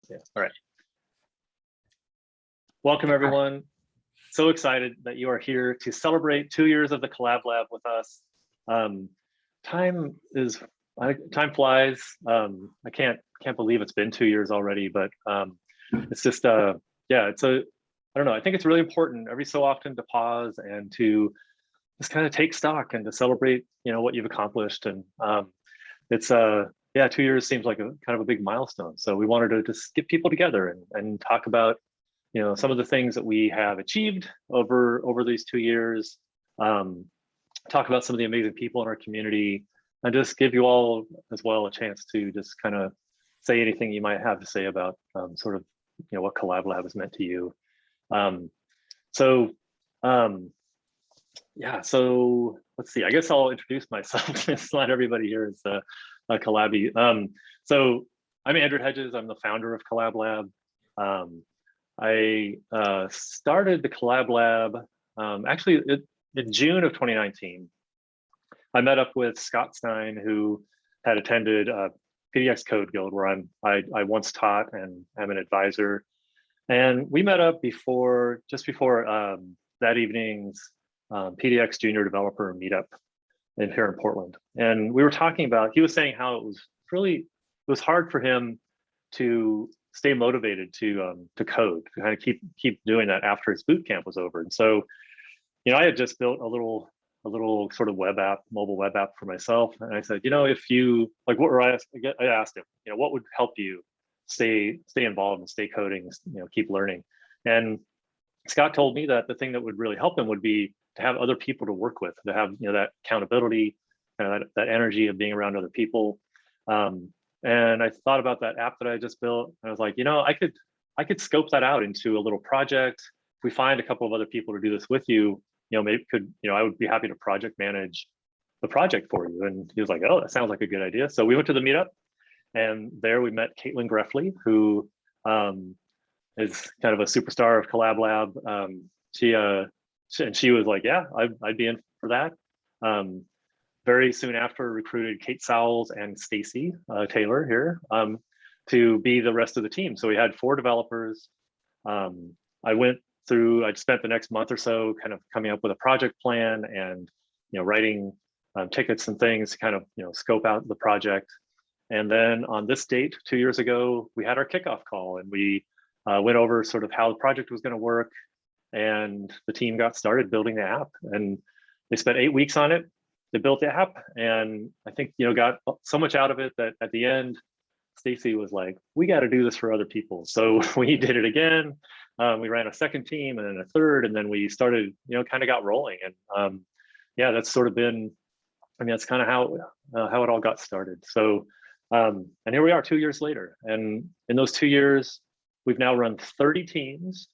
Yeah. All right. Welcome, everyone. So excited that you are here to celebrate 2 years of the Collab Lab with us. Time flies. I can't believe it's been 2 years already, but it's just yeah, I don't know. I think it's really important every so often to pause and to just kind of take stock and to celebrate, what you've accomplished. And it's yeah, 2 years seems like a kind of a big milestone. So we wanted to just get people together and talk about, some of the things that we have achieved over these 2 years, talk about some of the amazing people in our community, and just give you all as well a chance to just kind of say anything you might have to say about sort of, what Collab Lab has meant to you. Yeah, so let's see, I guess I'll introduce myself. It's not everybody here is a Collabby. So I'm Andrew Hedges. I'm the founder of Collab Lab. I started the Collab Lab actually in June of 2019. I met up with Scott Stein, who had attended PDX Code Guild, where I once taught and am an advisor. And we met up just before that evening's PDX Junior Developer Meetup here in Portland. And we were talking about, he was saying how it was hard for him to stay motivated to code, to kind of keep doing that after his boot camp was over. And so, I had just built a little sort of mobile web app for myself. And I said, if you like, I asked him, what would help you stay involved and stay coding, keep learning. And Scott told me that the thing that would really help him would be to have other people to work with, to have, that accountability, that energy of being around other people. And I thought about that app that I just built. And I was like, I could scope that out into a little project. If we find a couple of other people to do this with you, maybe I would be happy to project manage the project for you. And he was like, oh, that sounds like a good idea. So we went to the meetup, and there we met Caitlin Greffley, who is kind of a superstar of Collab Lab. She was like, yeah, I'd be in for that. Very soon after, recruited Kate Sowles and Stacie Taylor here to be the rest of the team. So we had 4 developers. I spent the next month or so kind of coming up with a project plan and writing tickets and things to kind of scope out the project. And then on this date 2 years ago, we had our kickoff call, and we went over sort of how the project was going to work, and the team got started building the app. And they spent 8 weeks on it. They built the app, and I think got so much out of it that at the end, Stacie was like, we got to do this for other people. So we did it again. We ran a second team and then a third, and then we started, kind of got rolling. And yeah, that's sort of been, that's kind of how it all got started. So, and here we are 2 years later. And in those 2 years, we've now run 30 teams,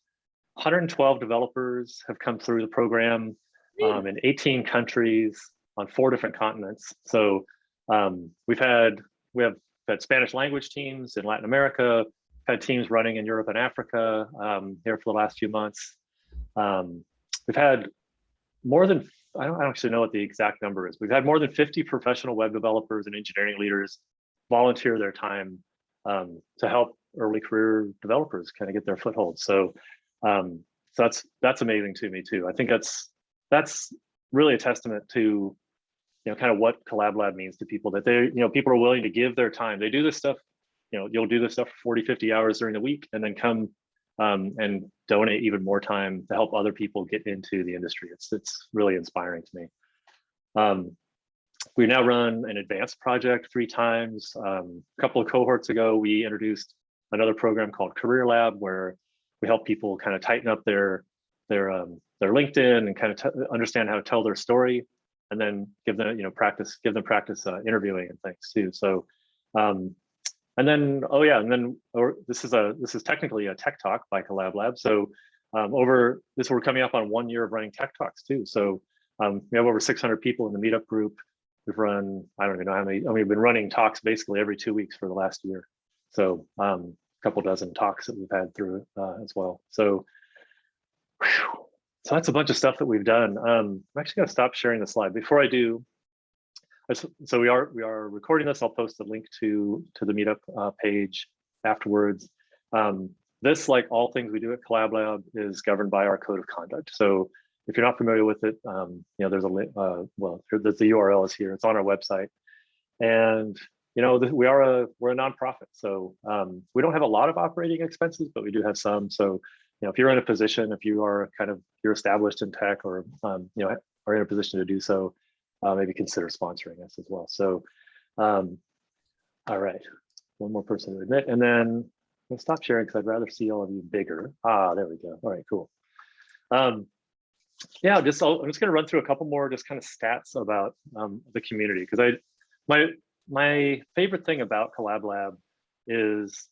112 developers have come through the program in 18 countries on 4 different continents. So we have had Spanish language teams in Latin America, had teams running in Europe and Africa here for the last few months. We've had more than, I don't actually know what the exact number is. We've had more than 50 professional web developers and engineering leaders volunteer their time to help early career developers kind of get their foothold. So, so that's amazing to me too. I think that's really a testament to kind of what Collab Lab means to people, that they people are willing to give their time. They do this stuff, you'll do this stuff for 40, 50 hours during the week, and then come and donate even more time to help other people get into the industry. It's really inspiring to me. We now run an advanced project 3 times. A couple of cohorts ago, we introduced another program called Career Lab, where we help people kind of tighten up their LinkedIn and kind of understand how to tell their story, and then give them practice interviewing and things too. So and then this is technically a tech talk by Collab Lab. So we're coming up on 1 year of running tech talks too. So we have over 600 people in the meetup group. We've run, I don't even know how many, we've been running talks basically every 2 weeks for the last year. So a couple dozen talks that we've had through as well. So, so that's a bunch of stuff that we've done. I'm actually gonna stop sharing the slide. Before I do, so we are recording this. I'll post a link to the meetup page afterwards. This, like all things we do at Collab Lab, is governed by our code of conduct. So if you're not familiar with it, there's a link, the URL is here. It's on our website. And we're a nonprofit, so we don't have a lot of operating expenses, but we do have some. So if you're in a position, if you are you're established in tech, or are in a position to do so, maybe consider sponsoring us as well. So all right, one more person to admit, and then I'll stop sharing because I'd rather see all of you bigger. There we go. All right, cool. I'm just going to run through a couple more just kind of stats about the community, because my favorite thing about Collab Lab is,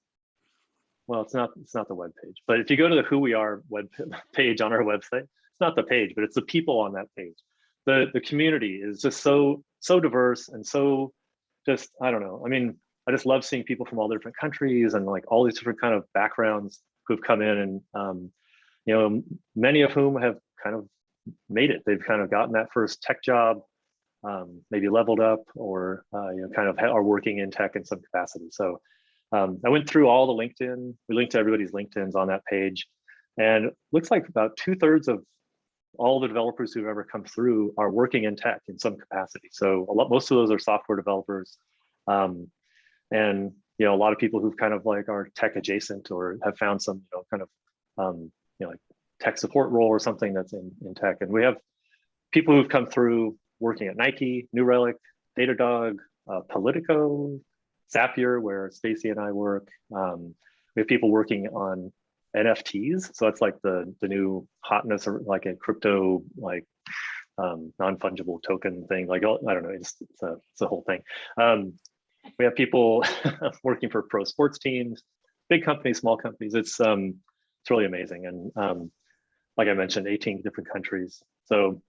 well, it's not the web page, but if you go to the Who We Are web page on our website, it's not the page, but it's the people on that page. The community is just so diverse and so just, I don't know. I mean, I just love seeing people from all different countries and like all these different kind of backgrounds who've come in, and many of whom have kind of made it. They've kind of gotten that first tech job, maybe leveled up, or kind of are working in tech in some capacity. So I went through all the LinkedIn. We linked to everybody's LinkedIn's on that page, and it looks like about 2/3 of all the developers who've ever come through are working in tech in some capacity. So most of those are software developers, and a lot of people who've kind of like are tech adjacent or have found some like tech support role or something that's in tech. And we have people who've come through working at Nike, New Relic, Datadog, Politico, Zapier, where Stacie and I work. We have people working on NFTs, so that's like the new hotness, or like a crypto, like non-fungible token thing. Like, I don't know, it's a whole thing. We have people working for pro sports teams, big companies, small companies. It's really amazing, and like I mentioned, 18 different countries. So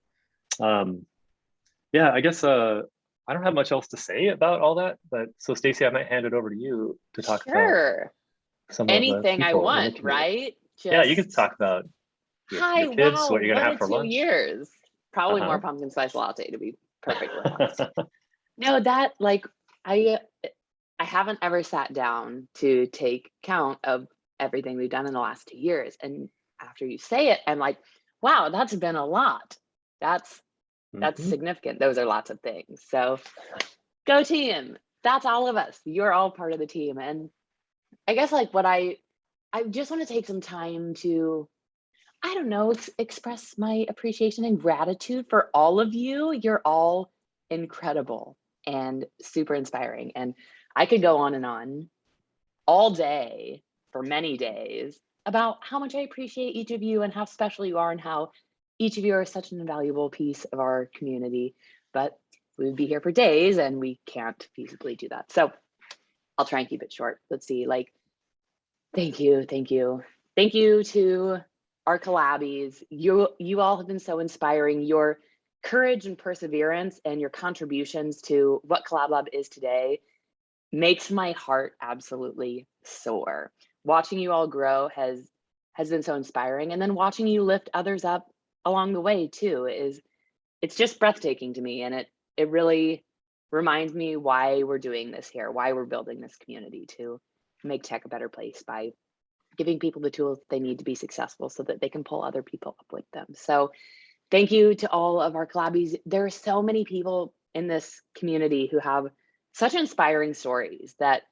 yeah, I guess I don't have much else to say about all that, but so Stacie, I might hand it over to you to talk about some anything of the I want, right? Yeah, you can talk about your kids, wow, what you're gonna have for 2 lunch. years. Probably more pumpkin spice latte, to be perfectly honest. No, that like I haven't ever sat down to take count of everything we've done in the last 2 years. And after you say it, I'm like, wow, that's been a lot. That's significant. Those are lots of things. So go team. That's all of us. You're all part of the team. And I guess like what I just want to take some time to, I don't know, express my appreciation and gratitude for all of you. You're all incredible and super inspiring. And I could go on and on all day for many days about how much I appreciate each of you and how special you are and how each of you are such an invaluable piece of our community. But we would be here for days and we can't feasibly do that. So I'll try and keep it short. Let's see, like, thank you to our collabbies. You all have been so inspiring. Your courage and perseverance and your contributions to what Collab Lab is today makes my heart absolutely soar. Watching you all grow has been so inspiring, and then watching you lift others up along the way too it's just breathtaking to me, and it really reminds me why we're doing this here, why we're building this community to make tech a better place by giving people the tools they need to be successful so that they can pull other people up with them. So thank you to all of our collabbies. There are so many people in this community who have such inspiring stories that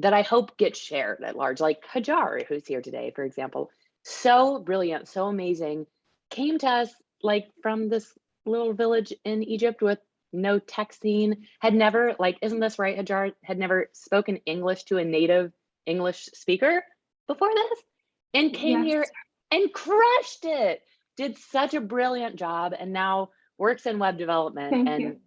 I hope get shared at large, like Hajar, who's here today, for example. So brilliant, so amazing, came to us like from this little village in Egypt with no tech scene, had never, like, isn't this right, Hajar, had never spoken English to a native English speaker before this, and came here and crushed it, did such a brilliant job, and now works in web development.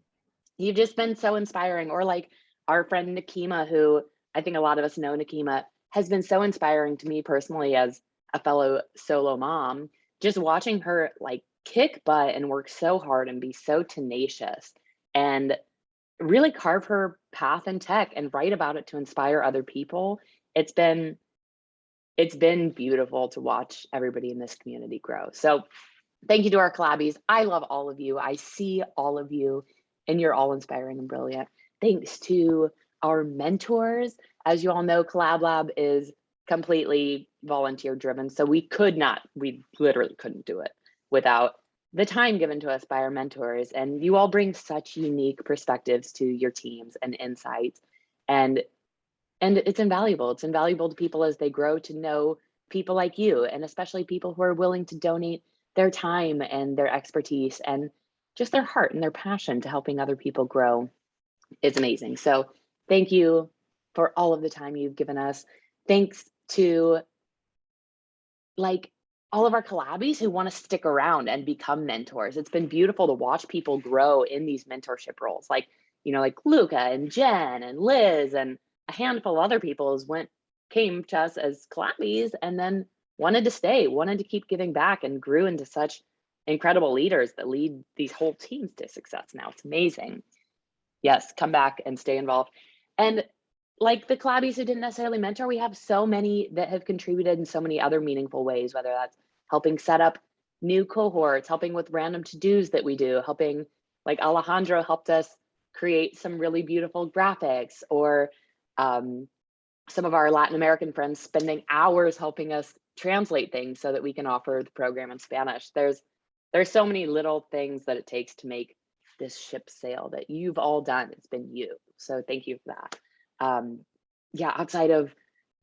You've just been so inspiring. Or like our friend Nakima, who I think a lot of us know Nakima, has been so inspiring to me personally as a fellow solo mom, just watching her like kick butt and work so hard and be so tenacious and really carve her path in tech and write about it to inspire other people. It's been beautiful to watch everybody in this community grow. So thank you to our collabbies. I love all of you. I see all of you, and you're all inspiring and brilliant. Thanks to our mentors. As you all know, Collab Lab is completely volunteer driven. So we literally couldn't do it without the time given to us by our mentors. And you all bring such unique perspectives to your teams and insights. And it's invaluable. It's invaluable to people as they grow to know people like you, and especially people who are willing to donate their time and their expertise and just their heart and their passion to helping other people grow. It's amazing. So thank you for all of the time you've given us. Thanks to like all of our collabs who want to stick around and become mentors. It's been beautiful to watch people grow in these mentorship roles. Like, like Luca and Jen and Liz and a handful of other people came to us as collabs and then wanted to stay, wanted to keep giving back, and grew into such incredible leaders that lead these whole teams to success now. It's amazing. Yes, come back and stay involved. And like the collabs who didn't necessarily mentor, we have so many that have contributed in so many other meaningful ways, whether that's helping set up new cohorts, helping with random to-dos that we do, helping, like Alejandro helped us create some really beautiful graphics, or some of our Latin American friends spending hours helping us translate things so that we can offer the program in Spanish. There's so many little things that it takes to make this ship sail that you've all done. It's been you. So thank you for that. Yeah, outside of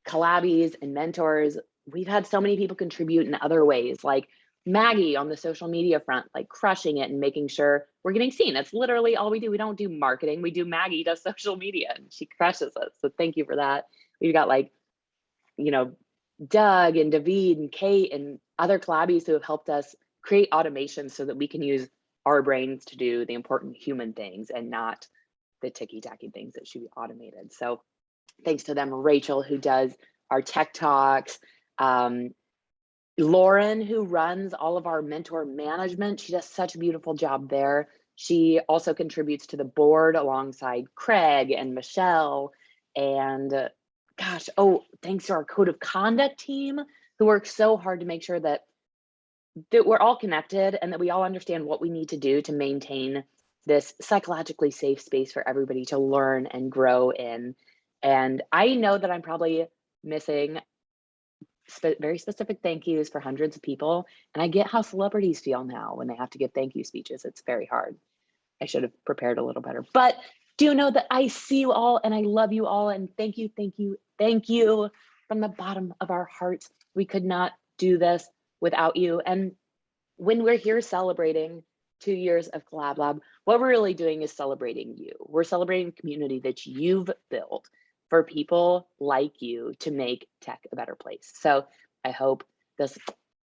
collabs and mentors, we've had so many people contribute in other ways, like Maggie on the social media front, like crushing it and making sure we're getting seen. That's literally all we do. We don't do marketing. Maggie does social media and she crushes it. So thank you for that. We've got Doug and David and Kate and other collabs who have helped us create automation so that we can use our brains to do the important human things and not the ticky-tacky things that should be automated. So thanks to them. Rachel, who does our tech talks, Lauren, who runs all of our mentor management. She does such a beautiful job there. She also contributes to the board alongside Craig and Michelle. And thanks to our code of conduct team, who works so hard to make sure that we're all connected and that we all understand what we need to do to maintain this psychologically safe space for everybody to learn and grow in. And I know that I'm probably missing very specific thank yous for hundreds of people. And I get how celebrities feel now when they have to give thank you speeches. It's very hard. I should have prepared a little better, but do know that I see you all and I love you all. And thank you, thank you, thank you from the bottom of our hearts. We could not do this without you. And when we're here celebrating 2 years of Collab Lab, what we're really doing is celebrating you. We're celebrating the community that you've built for people like you to make tech a better place. So I hope this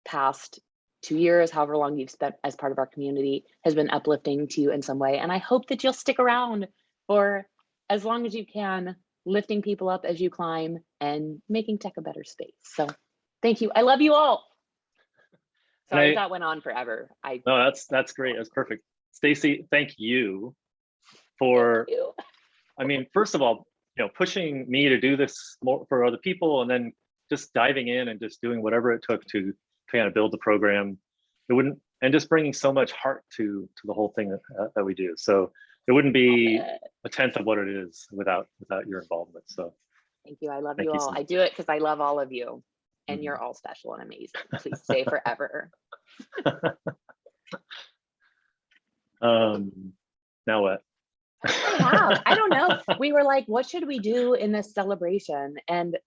past 2 years, however long you've spent as part of our community, has been uplifting to you in some way. And I hope that you'll stick around for as long as you can, lifting people up as you climb and making tech a better space. So thank you. I love you all. Sorry that went on forever. No, that's great. That's perfect. Stacie, thank you for, I mean, first of all, pushing me to do this more for other people, and then just diving in and just doing whatever it took to kind of build the program. And just bringing so much heart to the whole thing that we do. So it wouldn't be a tenth of what it is without your involvement. So thank you. I love you all. I do it because I love all of you. And you're all special and amazing. Please stay forever. Now what? I don't know. We were like, what should we do in this celebration? And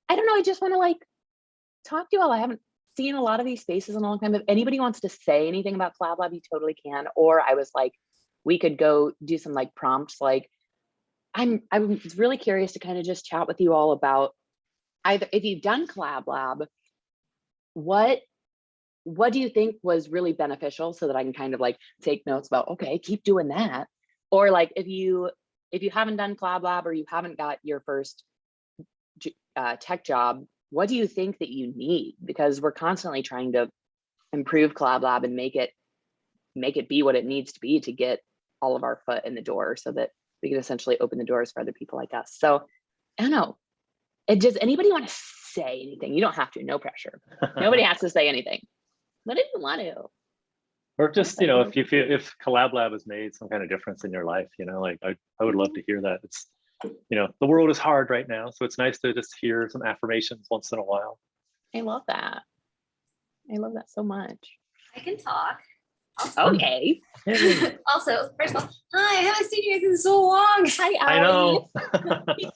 I don't know. I just want to talk to you all. I haven't seen a lot of these faces in a long time. If anybody wants to say anything about Collab Lab, you totally can. Or I was like, we could go do some prompts. I'm really curious to kind of just chat with you all about either if you've done Collab Lab, what do you think was really beneficial so that I can kind of take notes about, okay, keep doing that. Or if you haven't done Collab Lab or you haven't got your first tech job, what do you think that you need? Because we're constantly trying to improve Collab Lab and make it be what it needs to be to get all of our foot in the door so that we can essentially open the doors for other people like us. So I don't know. Does anybody want to say anything? You don't have to, no pressure. Nobody has to say anything. But if you want to. Or just, if Collab Lab has made some kind of difference in your life, I would love to hear that. the world is hard right now. So it's nice to just hear some affirmations once in a while. I love that. I love that so much. I can talk. Okay. Also, first of all, hi, I haven't seen you guys in so long. Hi, I know. I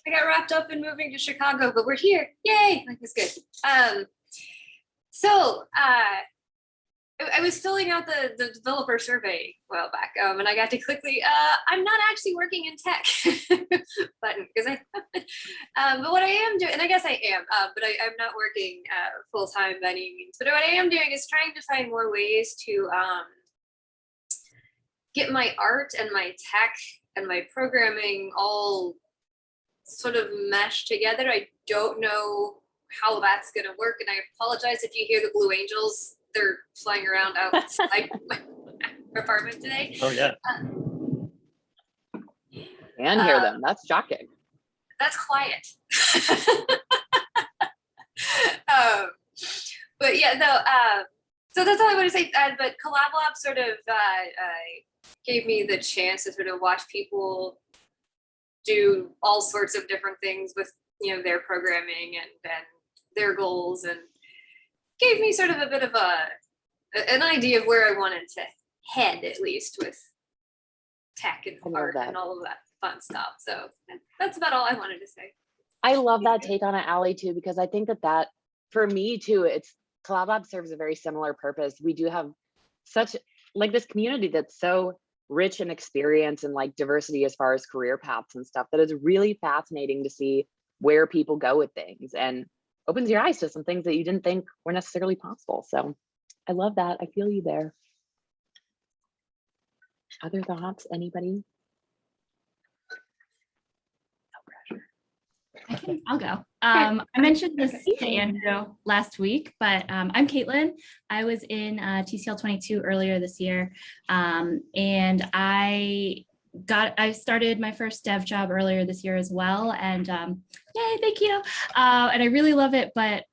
got wrapped up in moving to Chicago, but we're here. Yay! Like, it's good. I was filling out the developer survey a while back, and I got to click the I'm not actually working in tech button because but what I am doing, and I guess I am, but I'm not working full time by any means. But what I am doing is trying to find more ways to get my art and my tech and my programming all sort of meshed together. I don't know how that's going to work, and I apologize if you hear the Blue Angels. They're flying around outside my apartment today. Oh yeah. And hear them. That's shocking. That's quiet. But yeah, no. So that's all I want to say. But Collab Lab sort of gave me the chance to sort of watch people do all sorts of different things with their programming and their goals, and gave me sort of a bit of an idea of where I wanted to head, at least with tech and art and all of that fun stuff. So that's about all I wanted to say. I love that take on it, Allie, too, because I think that for me too, it's Collab Lab serves a very similar purpose. We do have such like this community that's so rich in experience and like diversity as far as career paths and stuff that is really fascinating to see where people go with things and opens your eyes to some things that you didn't think were necessarily possible. So I love that. I feel you there. Other thoughts, anybody? No pressure. I'll go. I mentioned this to Andrew last week, but I'm Caitlin. I was in TCL 22 earlier this year, and I started my first dev job earlier this year as well, and yay, thank you. And I really love it, but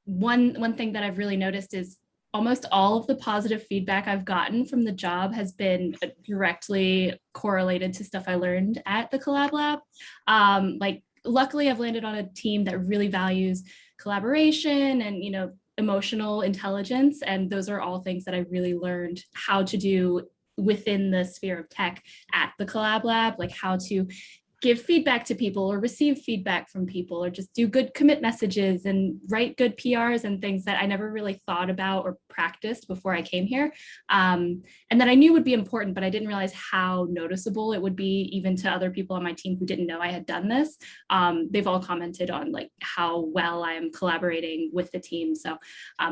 one thing that I've really noticed is almost all of the positive feedback I've gotten from the job has been directly correlated to stuff I learned at the Collab Lab. Like, luckily, I've landed on a team that really values collaboration and emotional intelligence, and those are all things that I really learned how to do within the sphere of tech at the Collab Lab, like how to give feedback to people or receive feedback from people or just do good commit messages and write good PRs and things that I never really thought about or practiced before I came here. And that I knew would be important, but I didn't realize how noticeable it would be even to other people on my team who didn't know I had done this. They've all commented on like how well I am collaborating with the team. So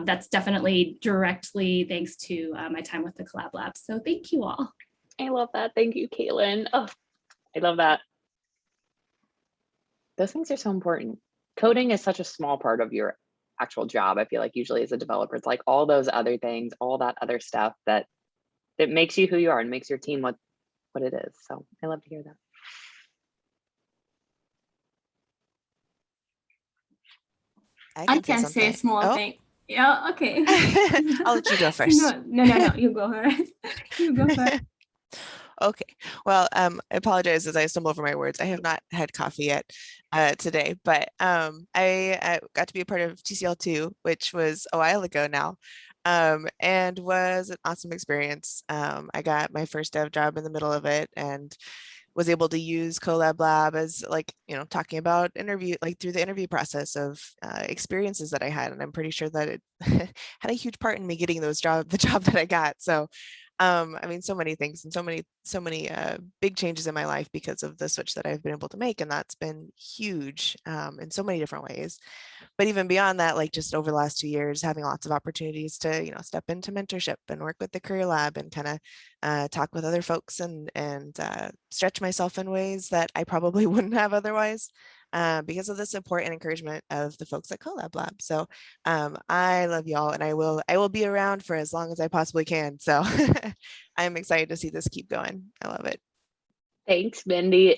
that's definitely directly thanks to my time with the Collab Lab. So thank you all. I love that. Thank you, Caitlin. Oh, I love that. Those things are so important. Coding is such a small part of your actual job. I feel like usually as a developer, it's like all those other things, all that other stuff that makes you who you are and makes your team what it is. So I love to hear that. I can say a small thing. Yeah, okay. I'll let you go first. No, you go first. You go first. Okay, well, I apologize as I stumble over my words. I have not had coffee yet today, but I got to be a part of TCL2, which was a while ago now, and was an awesome experience. I got my first dev job in the middle of it and was able to use Collab Lab as talking about through the interview process of experiences that I had. And I'm pretty sure that it had a huge part in me getting the job that I got. So I mean, so many things and so many big changes in my life because of the switch that I've been able to make. And that's been huge in so many different ways. But even beyond that, like just over the last 2 years, having lots of opportunities to, step into mentorship and work with the Career Lab and kind of talk with other folks and stretch myself in ways that I probably wouldn't have otherwise. Because of the support and encouragement of the folks at Collab Lab. So I love y'all, and I will be around for as long as I possibly can. So I'm excited to see this keep going. I love it. Thanks, Mindy.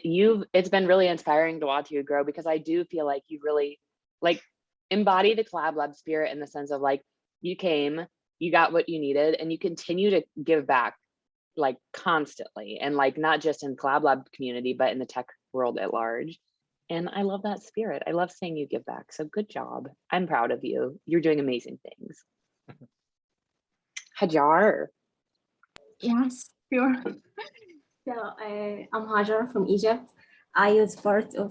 It's been really inspiring to watch you grow, because I do feel like you really embody the Collab Lab spirit in the sense of you came, you got what you needed, and you continue to give back constantly, and not just in Collab Lab community, but in the tech world at large. And I love that spirit. I love seeing you give back. So good job. I'm proud of you. You're doing amazing things. Hajar. Yes, sure. So I'm Hajar from Egypt. I was part of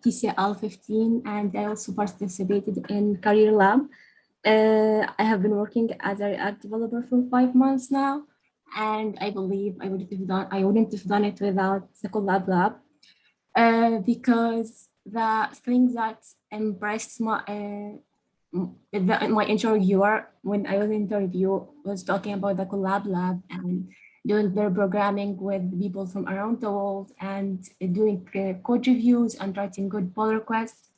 TCL 15 and I also participated in Career Lab. I have been working as a React developer for 5 months now, and I believe I wouldn't have done it without the Collab Lab, because the thing that impressed my interviewer when I was interviewed was talking about the Collab Lab and doing their programming with people from around the world and doing code reviews and writing good pull requests.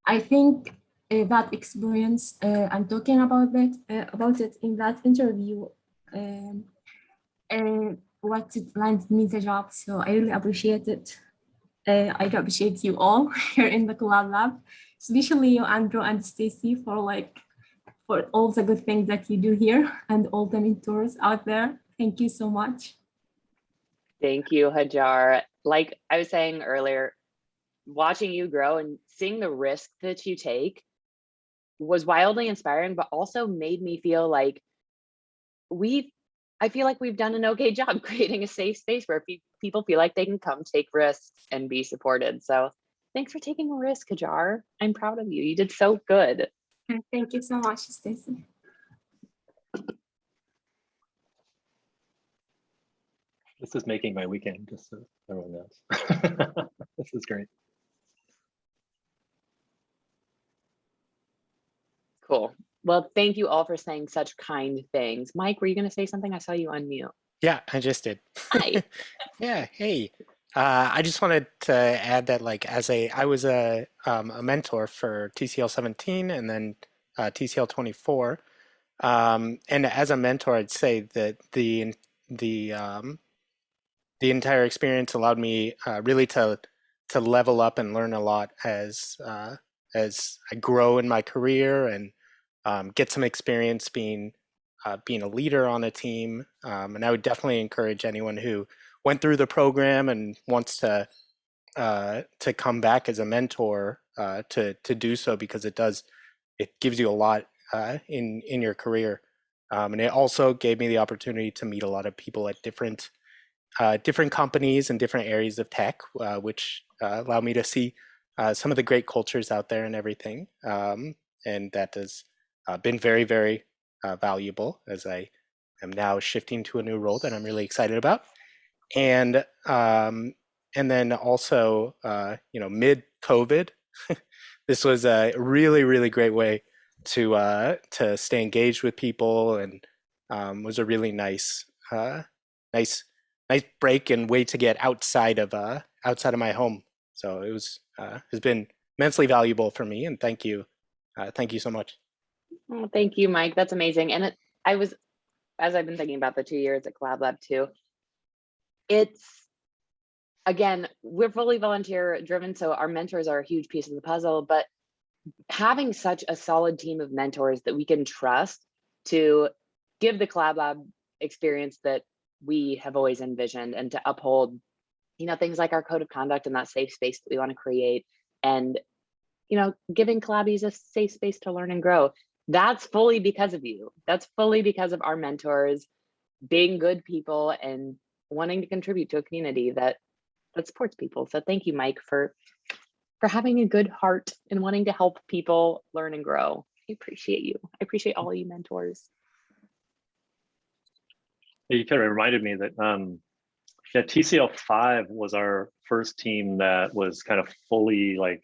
I think that experience and talking about it in that interview, what it landed me the job. So I really appreciate it. I appreciate you all here in the Collab Lab, especially you, Andrew and Stacie, for all the good things that you do here and all the mentors out there. Thank you so much. Thank you, Hajar. Like I was saying earlier, watching you grow and seeing the risk that you take was wildly inspiring, but also made me feel like I feel like we've done an okay job creating a safe space where people feel like they can come take risks and be supported. So thanks for taking a risk, Hajar. I'm proud of you. You did so good. Thank you so much, Stacie. This is making my weekend, just so everyone knows. This is great. Cool. Well, thank you all for saying such kind things. Mike, were you going to say something? I saw you unmute. Yeah, I just did. Hi. Yeah, hey. I just wanted to add that, like, I was a mentor for TCL 17 and then TCL 24, and as a mentor, I'd say that the entire experience allowed me really to level up and learn a lot as I grow in my career and get some experience being a leader on a team. And I would definitely encourage anyone who went through the program and wants to come back as a mentor to do so, because it gives you a lot in your career. And it also gave me the opportunity to meet a lot of people at different companies and different areas of tech, which allow me to see some of the great cultures out there and everything. And that has been very, very valuable as I am now shifting to a new role that I'm really excited about. And then also, mid COVID, this was a really, really great way to stay engaged with people, and was a really nice break and way to get outside of my home. So it has been immensely valuable for me, and thank you so much. Oh, thank you, Mike. That's amazing. And as I've been thinking about the 2 years at Collab Lab too, again, we're fully volunteer driven, so our mentors are a huge piece of the puzzle, but having such a solid team of mentors that we can trust to give the Collab Lab experience that we have always envisioned, and to uphold, things like our code of conduct and that safe space that we want to create, and, giving Collabies a safe space to learn and grow. That's fully because of you. That's fully because of our mentors being good people and wanting to contribute to a community that supports people. So thank you, Mike, for having a good heart and wanting to help people learn and grow. I appreciate you. I appreciate all of you mentors. You kind of reminded me that TCL 5 was our first team that was kind of fully like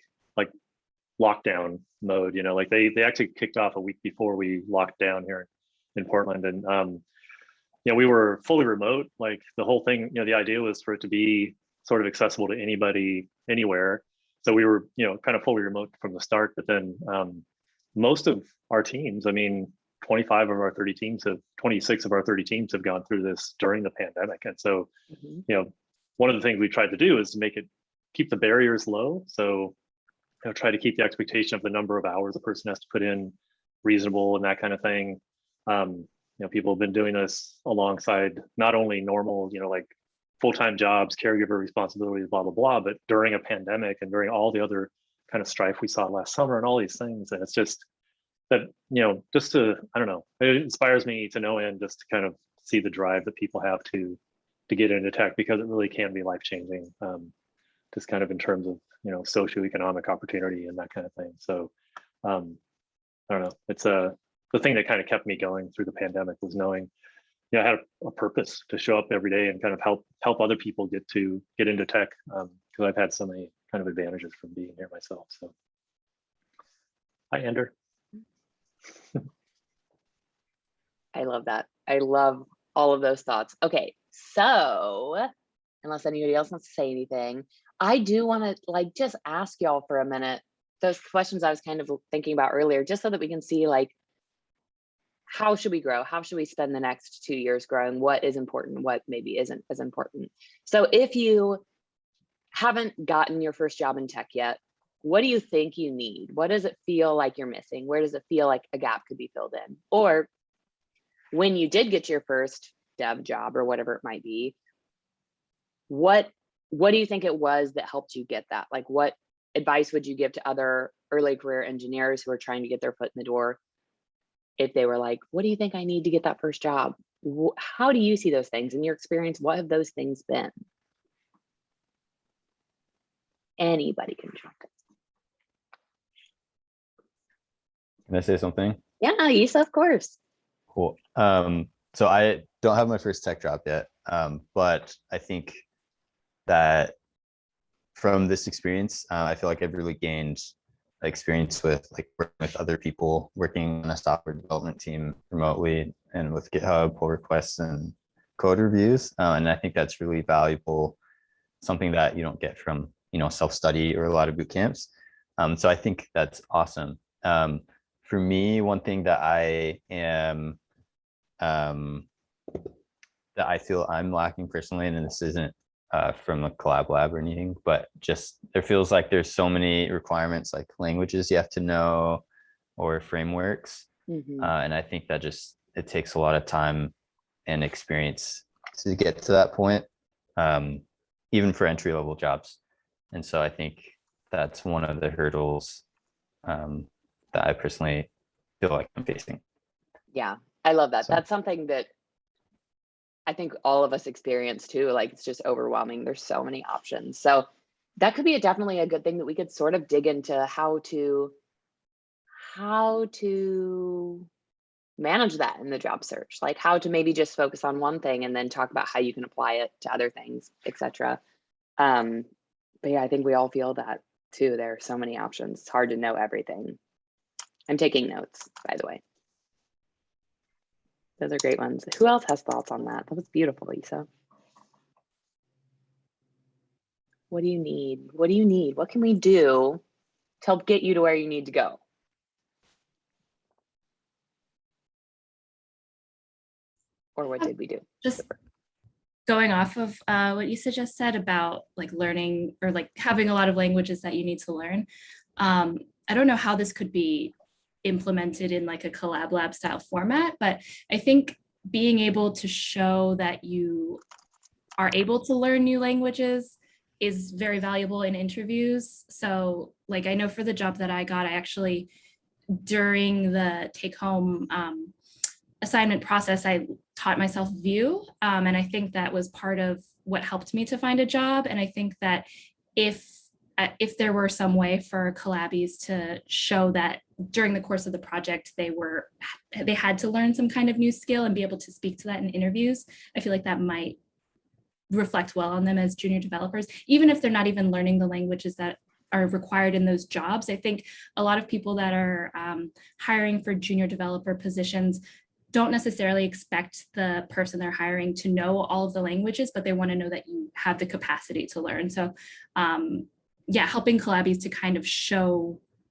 lockdown mode. Like they actually kicked off a week before we locked down here in Portland, and we were fully remote. Like the whole thing, the idea was for it to be sort of accessible to anybody, anywhere. So we were, kind of fully remote from the start. But then most of our teams, 26 of our 30 teams have gone through this during the pandemic. And so, one of the things we tried to do is to keep the barriers low. So, try to keep the expectation of the number of hours a person has to put in reasonable and that kind of thing. People have been doing this alongside not only normal, like full-time jobs, caregiver responsibilities, blah, blah, blah. But during a pandemic and during all the other kind of strife we saw last summer and all these things, and it's just that, just to, I don't know, it inspires me to no end just to kind of see the drive that people have to get into tech, because it really can be life-changing, just kind of in terms of, socioeconomic opportunity and that kind of thing. So I don't know, it's the thing that kind of kept me going through the pandemic was knowing, I had a purpose to show up every day and kind of help other people get into tech, because I've had so many kind of advantages from being here myself. So hi, Ender. I love that. I love all of those thoughts. Okay, so unless anybody else wants to say anything, I do want to just ask y'all for a minute those questions I was kind of thinking about earlier, just so that we can see how should we grow? How should we spend the next 2 years growing? What is important? What maybe isn't as important? So if you haven't gotten your first job in tech yet, what do you think you need? What does it feel like you're missing? Where does it feel like a gap could be filled in? Or when you did get your first dev job or whatever it might be, what do you think it was that helped you get that? What advice would you give to other early career engineers who are trying to get their foot in the door? If they were like, what do you think I need to get that first job? How do you see those things in your experience? What have those things been? Anybody can jump in. Can I say something? Yeah, Isa, of course. Cool. So I don't have my first tech job yet, but I think that from this experience, I feel like I've really gained experience with working with other people, working on a software development team remotely and with GitHub pull requests and code reviews. And I think that's really valuable, something that you don't get from, self-study or a lot of boot camps. So I think that's awesome. For me, one thing that I am, that I feel I'm lacking personally, and this isn't from the Collab Lab or anything, but just there feels like there's so many requirements, like languages you have to know or frameworks. And I think that it takes a lot of time and experience to get to that point, even for entry-level jobs. And so I think that's one of the hurdles that I personally feel like I'm facing. Yeah, I love that. So. That's something that I think all of us experience too. It's just overwhelming. There's so many options. So that could be definitely a good thing that we could sort of dig into how to manage that in the job search, how to maybe just focus on one thing and then talk about how you can apply it to other things, etc. But yeah, I think we all feel that too. There are so many options. It's hard to know everything. I'm taking notes, by the way. Those are great ones. Who else has thoughts on that? That was beautiful, Isa. What do you need? What do you need? What can we do to help get you to where you need to go? Or what did we do? Just going off of what Isa just said about learning or having a lot of languages that you need to learn. I don't know how this could be implemented in a Collab Lab style format, but I think being able to show that you are able to learn new languages is very valuable in interviews. So I know for the job that I got, I actually, during the take home assignment process, I taught myself Vue. And I think that was part of what helped me to find a job. And I think that if there were some way for Collabbies to show that during the course of the project, they had to learn some kind of new skill and be able to speak to that in interviews, I feel like that might reflect well on them as junior developers, even if they're not even learning the languages that are required in those jobs. I think a lot of people that are hiring for junior developer positions don't necessarily expect the person they're hiring to know all of the languages, but they want to know that you have the capacity to learn. So yeah, helping Collabbies to kind of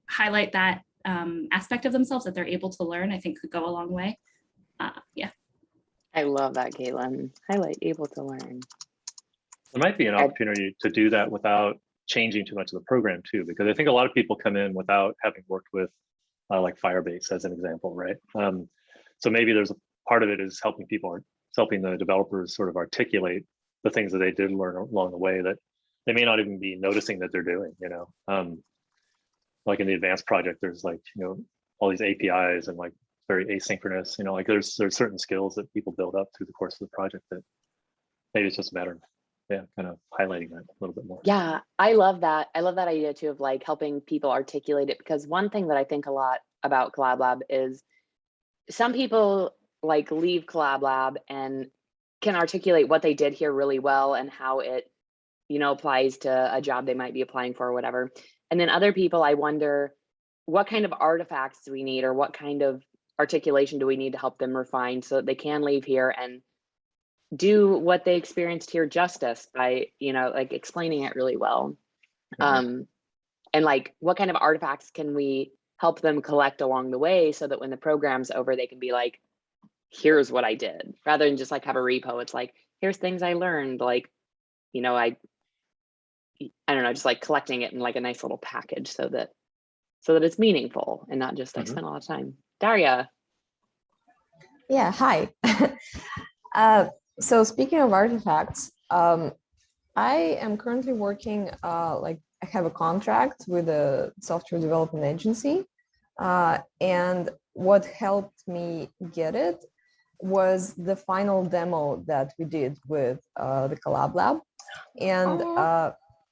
highlight that aspect of themselves that they're able to learn, I think could go a long way. Yeah. I love that, Caitlin. Highlight able to learn. There might be an opportunity to do that without changing too much of the program too, because I think a lot of people come in without having worked with like Firebase as an example, right? So maybe there's a part of it is helping the developers sort of articulate the things that they did learn along the way that they may not even be noticing that they're doing, you know. Like in the advanced project, there's like, you know, all these APIs and like very asynchronous, you know, like there's certain skills that people build up through the course of the project that maybe it's just a matter of, yeah, kind of highlighting that a little bit more. Yeah, I love that. I love that idea too of like helping people articulate it, because one thing that I think a lot about Collab Lab is some people like leave Collab Lab and can articulate what they did here really well and how it, you know, applies to a job they might be applying for or whatever. And then other people, I wonder what kind of artifacts do we need, or what kind of articulation do we need to help them refine so that they can leave here and do what they experienced here justice by, you know, like explaining it really well. And like, what kind of artifacts can we help them collect along the way so that when the program's over, they can be like, here's what I did, rather than just like have a repo. It's like, here's things I learned, like, you know, I don't know, just like collecting it in like a nice little package so that it's meaningful and not just I spent a lot of time. Daria. Yeah, hi. So speaking of artifacts, I am currently working, like I have a contract with a software development agency. And what helped me get it was the final demo that we did with the Collab Lab. And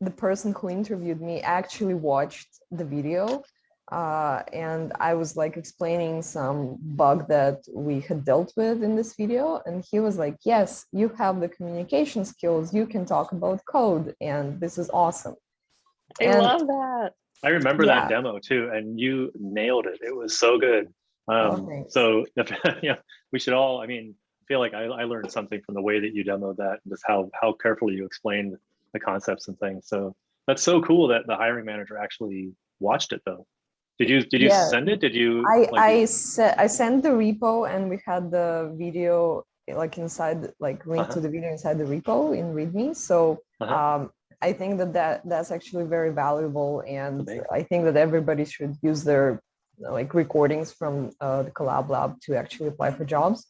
the person who interviewed me actually watched the video. And I was like explaining some bug that we had dealt with in this video. And he was like, yes, you have the communication skills. You can talk about code. And this is awesome. I love that. I remember that demo too. And you nailed it. It was so good. So yeah, we should all, I mean, I feel like I learned something from the way that you demoed that, and just how carefully you explained the concepts and things. So that's so cool that the hiring manager actually watched it though. Did you send it? Did you? I sent the repo, and we had the video like inside, like link to the video inside the repo in README. So I think that's actually very valuable, and I think that everybody should use their like recordings from the Collab Lab to actually apply for jobs.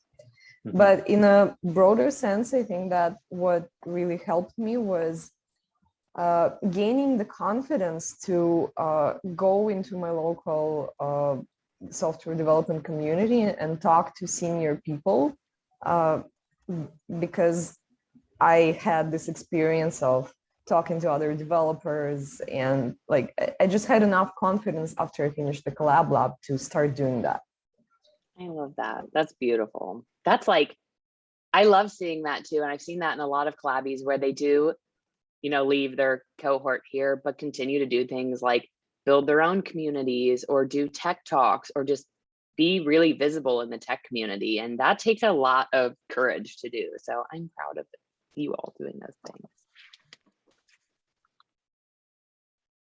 But in a broader sense, I think that what really helped me was gaining the confidence to go into my local software development community and talk to senior people, because I had this experience of talking to other developers, and like I just had enough confidence after I finished the Collab Lab to start doing that. I love that. That's beautiful. That's like, I love seeing that too. And I've seen that in a lot of collabs where they do, you know, leave their cohort here, but continue to do things like build their own communities or do tech talks or just be really visible in the tech community. And that takes a lot of courage to do. So I'm proud of you all doing those things.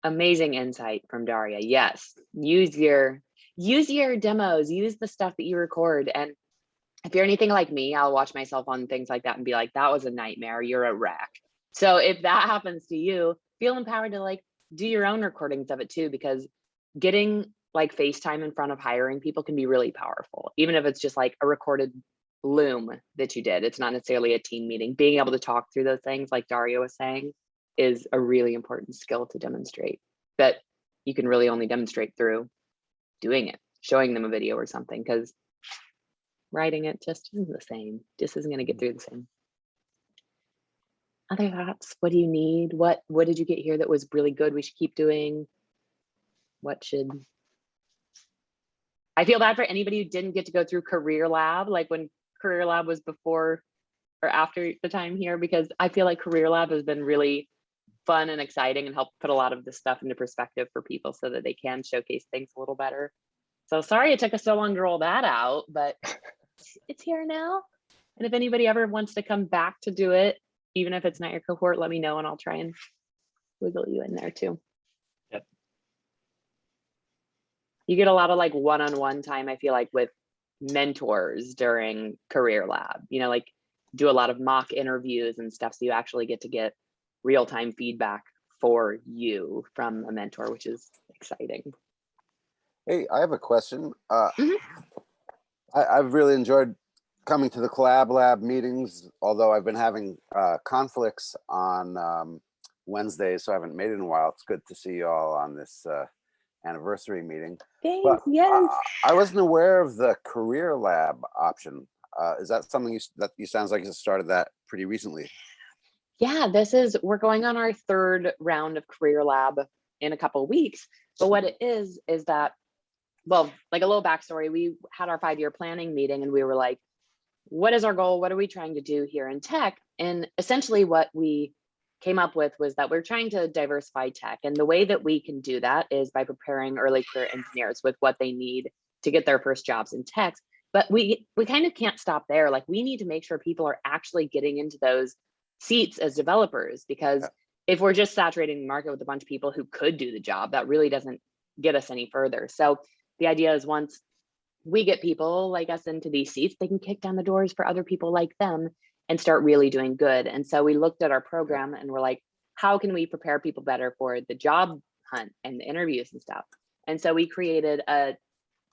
Amazing insight from Daria. Yes, use your demos, use the stuff that you record. And if you're anything like me, I'll watch myself on things like that and be like, that was a nightmare, you're a wreck. So if that happens to you, feel empowered to like do your own recordings of it too, because getting like FaceTime in front of hiring people can be really powerful. Even if it's just like a recorded Loom that you did, it's not necessarily a team meeting. Being able to talk through those things, like Daria was saying, is a really important skill to demonstrate that you can really only demonstrate through doing it, showing them a video or something, because writing it just isn't the same. Just isn't going to get through the same. Other thoughts? What do you need? What did you get here that was really good we should keep doing? What should... I feel bad for anybody who didn't get to go through Career Lab, like when Career Lab was before or after the time here, because I feel like Career Lab has been really fun and exciting and helped put a lot of this stuff into perspective for people so that they can showcase things a little better. So sorry it took us so long to roll that out, but it's here now. And if anybody ever wants to come back to do it, even if it's not your cohort, let me know and I'll try and wiggle you in there too. Yep. You get a lot of like one-on-one time, I feel like, with mentors during Career Lab, you know, like do a lot of mock interviews and stuff. So you actually get to get real-time feedback for you from a mentor, which is exciting. Hey, I have a question. I've really enjoyed coming to the Collab Lab meetings, although I've been having conflicts on Wednesdays, so I haven't made it in a while. It's good to see you all on this anniversary meeting. Thanks. But Yes. I wasn't aware of the Career Lab option. Is that something that you sounds like you started that pretty recently? Yeah, we're going on our third round of Career Lab in a couple of weeks. But what it is that, well, like a little backstory, we had our 5-year planning meeting and we were like, what is our goal? What are we trying to do here in tech? And essentially what we came up with was that we're trying to diversify tech. And the way that we can do that is by preparing early career engineers with what they need to get their first jobs in tech. But we kind of can't stop there. Like, we need to make sure people are actually getting into those seats as developers, because if we're just saturating the market with a bunch of people who could do the job, that really doesn't get us any further. So the idea is, once we get people like us into these seats, they can kick down the doors for other people like them and start really doing good. And so we looked at our program and we're like, how can we prepare people better for the job hunt and the interviews and stuff? And so we created a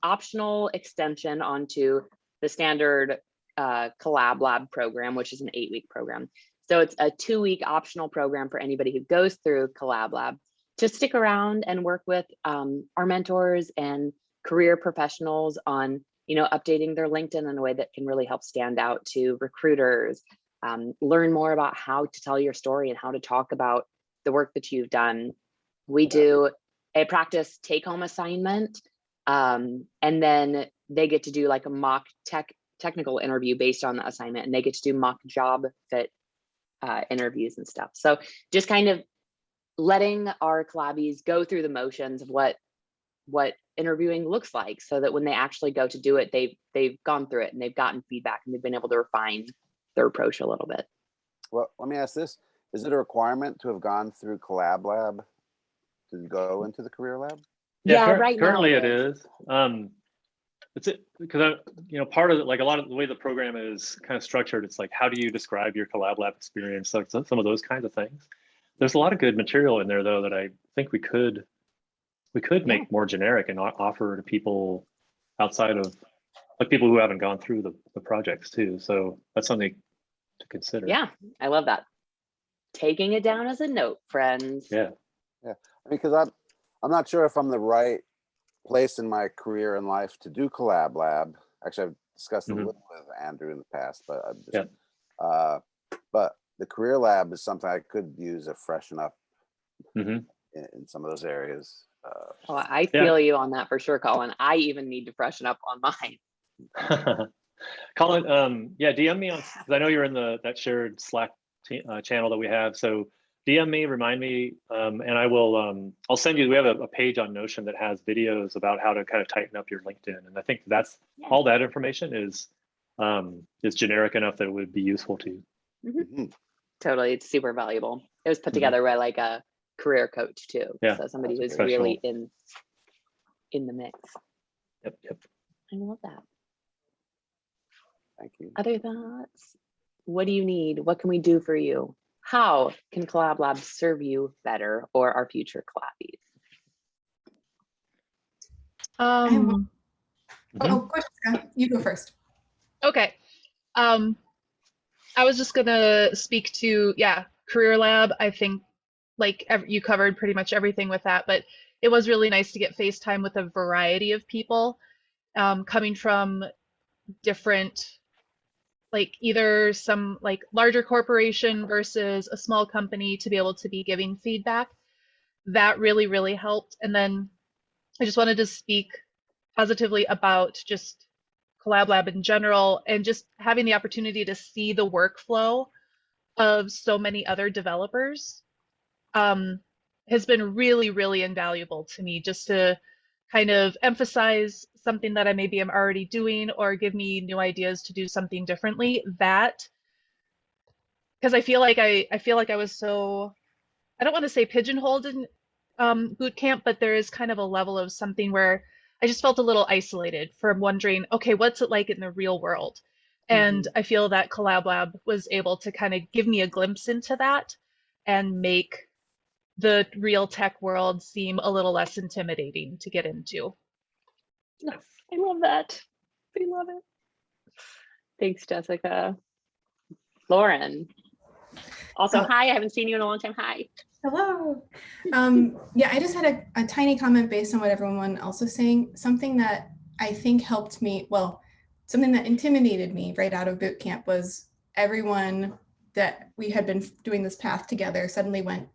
optional extension onto the standard Collab Lab program, which is an 8-week program. So it's a 2-week optional program for anybody who goes through Collab Lab to stick around and work with our mentors and career professionals on, updating their LinkedIn in a way that can really help stand out to recruiters, learn more about how to tell your story and how to talk about the work that you've done. We do a practice take-home assignment, and then they get to do like a mock technical interview based on the assignment, and they get to do mock job fit interviews and stuff. So just kind of letting our collabies go through the motions of what interviewing looks like, so that when they actually go to do it, they've gone through it and they've gotten feedback and they've been able to refine their approach a little bit. Well, let me ask this. Is it a requirement to have gone through Collab Lab to go into the Career Lab? Yeah, right currently now it is. It's because part of it, like a lot of the way the program is kind of structured, it's like, how do you describe your Collab Lab experience? Like some of those kinds of things. There's a lot of good material in there though that I think we could make more generic and offer to people outside of, like, people who haven't gone through the projects too. So that's something to consider. Yeah, I love that. Taking it down as a note, friends. Yeah. I mean, because I'm not sure if I'm the right place in my career and life to do Collab Lab. Actually, I've discussed it with Andrew in the past, but I'm just, but the Career Lab is something I could use to freshen up in some of those areas. Well, I feel you on that for sure, Colin. I even need to freshen up on mine. Colin, DM me on, because I know you're in that shared Slack channel that we have. So DM me, remind me, and I will. I'll send you. We have a page on Notion that has videos about how to kind of tighten up your LinkedIn, and I think that's all that information is generic enough that it would be useful to you. Totally, it's super valuable. It was put together by like a career coach too. Yeah, so somebody who's really in the mix. Yep. I love that. Thank you. Other thoughts? What do you need? What can we do for you? How can Collab Lab serve you better or our future collabies? Question. You go first. Okay. I was just gonna speak to Career Lab. I think like you covered pretty much everything with that, but it was really nice to get FaceTime with a variety of people coming from different, like either some like larger corporation versus a small company, to be able to be giving feedback. That really, really helped. And then I just wanted to speak positively about just Collab Lab in general, and just having the opportunity to see the workflow of so many other developers has been really, really invaluable to me, just to kind of emphasize something that I maybe am already doing, or give me new ideas to do something differently. That, because I feel like I was so, I don't want to say pigeonholed in boot camp, but there is kind of a level of something where I just felt a little isolated from wondering, okay, what's it like in the real world? And I feel that Collab Lab was able to kind of give me a glimpse into that and make the real tech world seem a little less intimidating to get into. I love that. I love it. Thanks, Jessica. Lauren. Also, Oh. hi, I haven't seen you in a long time. Hi. Hello. Yeah, I just had a tiny comment based on what everyone else was saying. Something that I think helped me, well, something that intimidated me right out of boot camp was everyone that we had been doing this path together suddenly went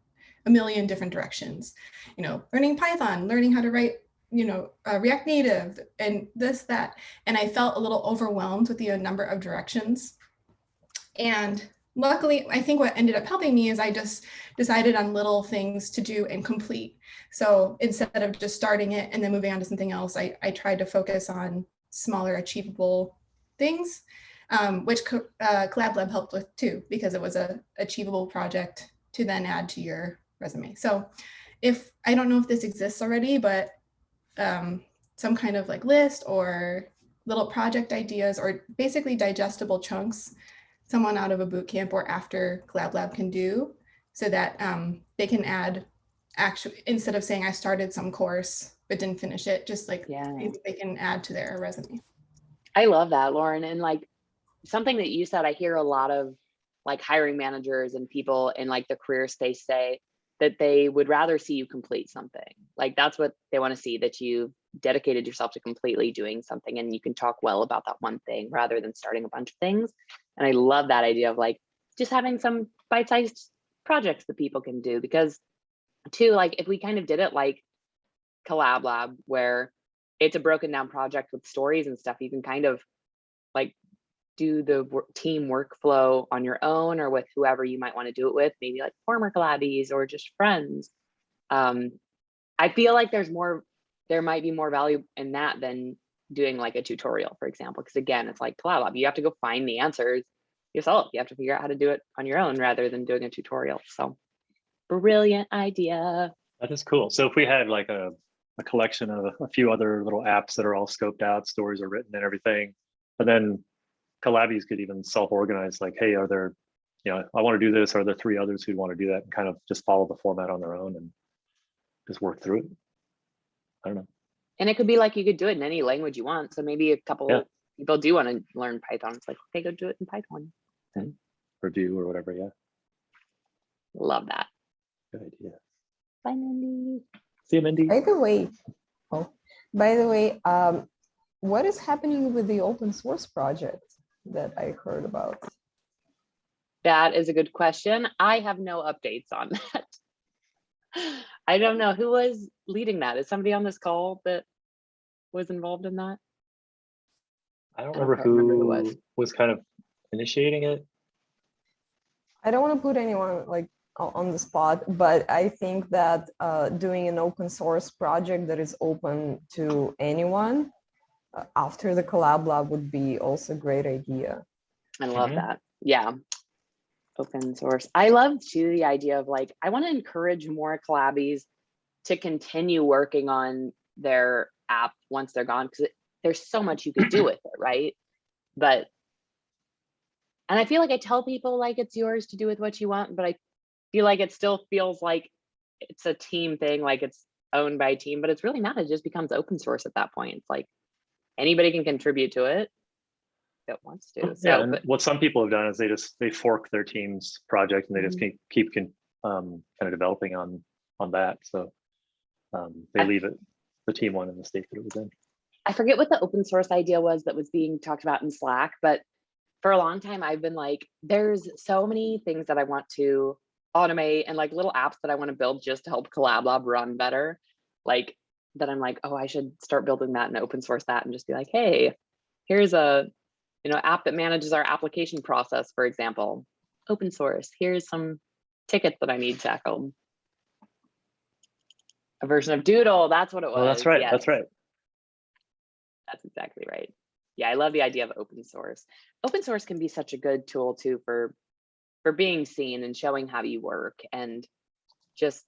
a million different directions. You know, learning Python, learning how to write, you know, React Native and this, that. And I felt a little overwhelmed with the number of directions. And luckily, I think what ended up helping me is I just decided on little things to do and complete. So instead of just starting it and then moving on to something else, I tried to focus on smaller achievable things, which Collab Lab helped with too, because it was a achievable project to then add to your resume. So if, I don't know if this exists already, but some kind of like list or little project ideas or basically digestible chunks someone out of a boot camp or after Collab Lab can do, so that they can add, actually, instead of saying I started some course but didn't finish it, just like things they can add to their resume. I love that, Lauren. And like something that you said, I hear a lot of like hiring managers and people in like the career space say that they would rather see you complete something. Like that's what they want to see, that you dedicated yourself to completely doing something and you can talk well about that one thing rather than starting a bunch of things. And I love that idea of like just having some bite-sized projects that people can do, because too, like if we kind of did it like Collab Lab, where it's a broken down project with stories and stuff, you can kind of like do the team workflow on your own or with whoever you might want to do it with, maybe like former collabs or just friends. I feel like there might be more value in that than doing like a tutorial, for example, because again, it's like Collab Lab, you have to go find the answers yourself. You have to figure out how to do it on your own rather than doing a tutorial. So brilliant idea. That is cool. So if we had like a collection of a few other little apps that are all scoped out, stories are written and everything, and then Collabs could even self-organize, like, hey, are there, you know, I want to do this, are there 3 others who want to do that, and kind of just follow the format on their own and just work through it. I don't know. And it could be like you could do it in any language you want. So maybe a couple people do want to learn Python. It's like, okay, go do it in Python. Review or whatever, yeah. Love that. Good idea. Bye, Mindy. See you, Mindy. By the way, what is happening with the open source project that I heard about? That is a good question. I have no updates on that. I don't know who was leading that. Is somebody on this call that was involved in that? I don't remember who was kind of initiating it. I don't want to put anyone like on the spot, but I think that doing an open source project that is open to anyone after the Collab Lab would be also a great idea. I love that. Yeah. Open source. I love too the idea of like, I want to encourage more collabs to continue working on their app once they're gone, because there's so much you could do with it, right? But, and I feel like I tell people like it's yours to do with what you want, but I feel like it still feels like it's a team thing, like it's owned by a team, but it's really not. It just becomes open source at that point. It's like anybody can contribute to it that wants to. So, yeah, and what some people have done is they fork their team's project and they just keep kind of developing on that. So they leave it, the team one in the state that it was in. I forget what the open source idea was that was being talked about in Slack, but for a long time I've been like, there's so many things that I want to automate and like little apps that I want to build just to help Collab Lab run better. Like that I'm like, oh, I should start building that and open source that and just be like, hey, here's a app that manages our application process, for example, open source. Here's some tickets that I need tackled. A version of Doodle, that's what it was. Oh, that's right. Yes. That's right. That's exactly right. Yeah, I love the idea of open source. Open source can be such a good tool too for being seen and showing how you work and just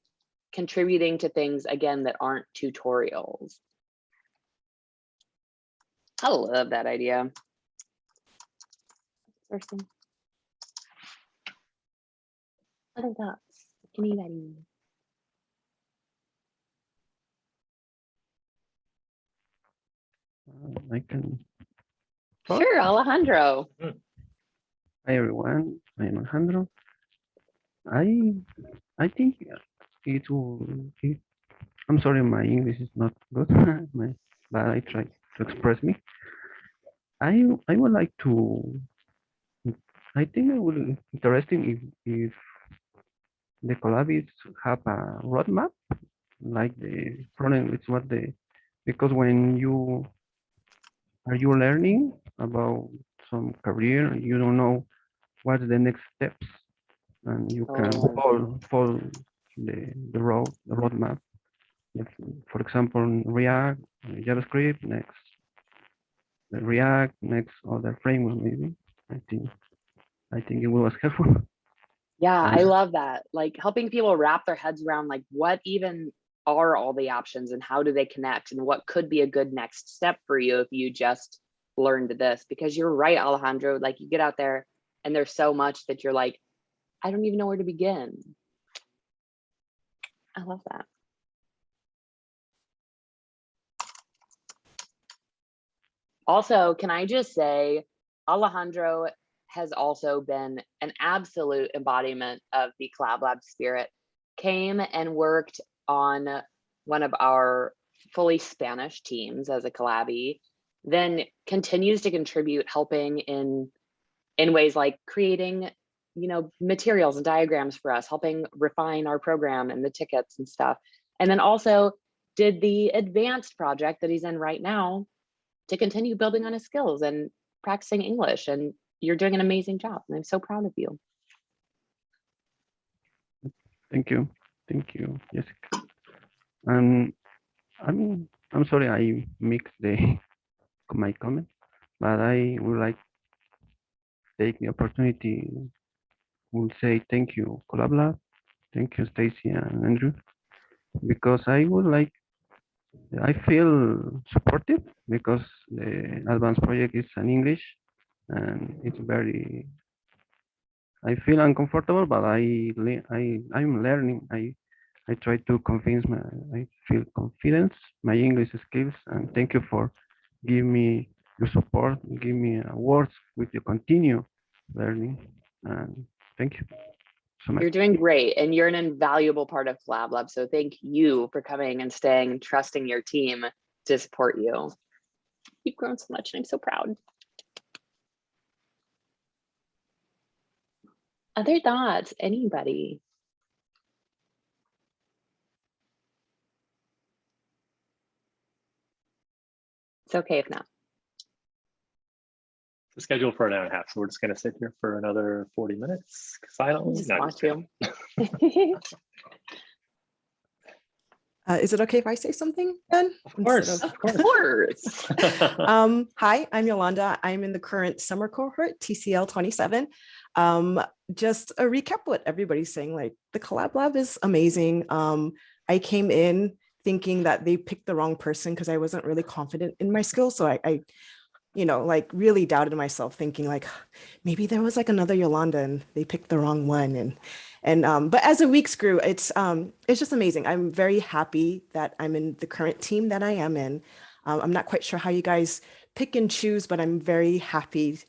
contributing to things, again, that aren't tutorials. I love that idea. Other thoughts? Anybody? I can Sure, Alejandro. Hi everyone, I'm Alejandro. I think it will. I'm sorry, my English is not good, but I try to express me. I would like to. I think it would interesting if the collabs have a roadmap, like the problem is what the because when you learning about some career, you don't know what's the next steps, and you can follow the roadmap. If, for example, React, JavaScript, next React, next other framework maybe. I think it was helpful. Yeah, I love that. Like helping people wrap their heads around like what even are all the options and how do they connect and what could be a good next step for you if you just learned this. Because you're right, Alejandro, like you get out there and there's so much that you're like, I don't even know where to begin. I love that. Also, can I just say, Alejandro has also been an absolute embodiment of the Collab Lab spirit. Came and worked on one of our fully Spanish teams as a collabie, then continues to contribute, helping in ways like creating, you know, materials and diagrams for us, helping refine our program and the tickets and stuff. And then also did the advanced project that he's in right now to continue building on his skills and practicing English. And you're doing an amazing job. And I'm so proud of you. Thank you, Jessica. And I'm sorry I mixed my comment, but I would like to take the opportunity to say thank you, Collab Lab, thank you, Stacie and Andrew, because I feel supportive because the advanced project is in English and it's very. I feel uncomfortable, but I'm learning. I try to convince I feel confidence, my English skills, and thank you for giving me your support, give me awards with you continue learning, and thank you so much. You're doing great, and you're an invaluable part of Collab Lab. So thank you for coming and staying and trusting your team to support you. You've grown so much, and I'm so proud. Other thoughts, anybody? It's okay if not. It's scheduled for an hour and a half, so we're just going to sit here for another 40 minutes silently. Just No, want just to. Is it okay if I say something then? Of course. Of course. Hi, I'm Yolanda. I'm in the current summer cohort, TCL 27. Just a recap what everybody's saying, like the Collab Lab is amazing. I came in thinking that they picked the wrong person because I wasn't really confident in my skills. So I you know, like really doubted myself, thinking like maybe there was like another Yolanda and they picked the wrong one. But as the weeks grew, it's just amazing. I'm very happy that I'm in the current team that I am in. I'm not quite sure how you guys pick and choose, but I'm very happy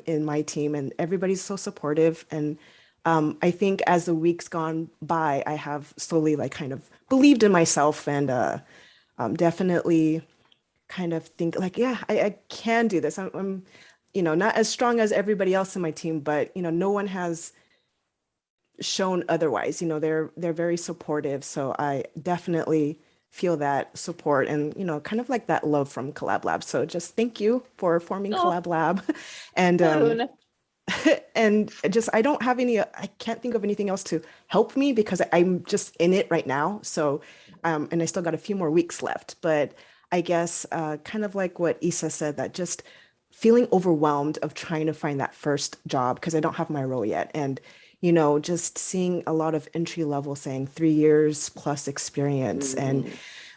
in my team, and everybody's so supportive. And I think as the weeks gone by, I have slowly like kind of believed in myself and definitely kind of think like, yeah, I can do this. I'm, you know, not as strong as everybody else in my team, but you know, no one has shown otherwise. You know, they're very supportive. So I definitely feel that support and, you know, kind of like that love from Collab Lab. So just thank you for forming Collab Lab. And and just I don't have any, I can't think of anything else to help me because I'm just in it right now. So and I still got a few more weeks left, but I guess kind of like what Isa said, that just feeling overwhelmed of trying to find that first job because I don't have my role yet. And, you know, just seeing a lot of entry level saying 3 years plus experience. And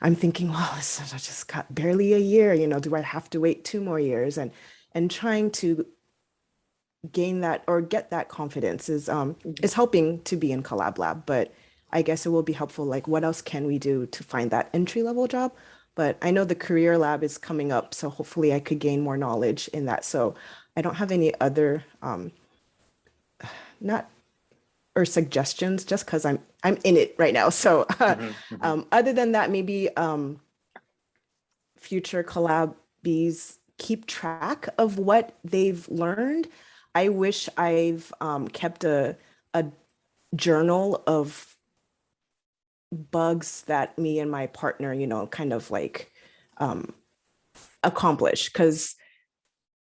I'm thinking, well, I just got barely a year, you know, do I have to wait 2 more years? And trying to gain that or get that confidence is helping to be in Collab Lab. But I guess it will be helpful, like what else can we do to find that entry level job? but I know the career lab is coming up, so hopefully I could gain more knowledge in that. So I don't have any other not or suggestions just because I'm in it right now. So other than that, maybe future collabs keep track of what they've learned. I wish I've kept a journal of bugs that me and my partner, kind of like accomplish, because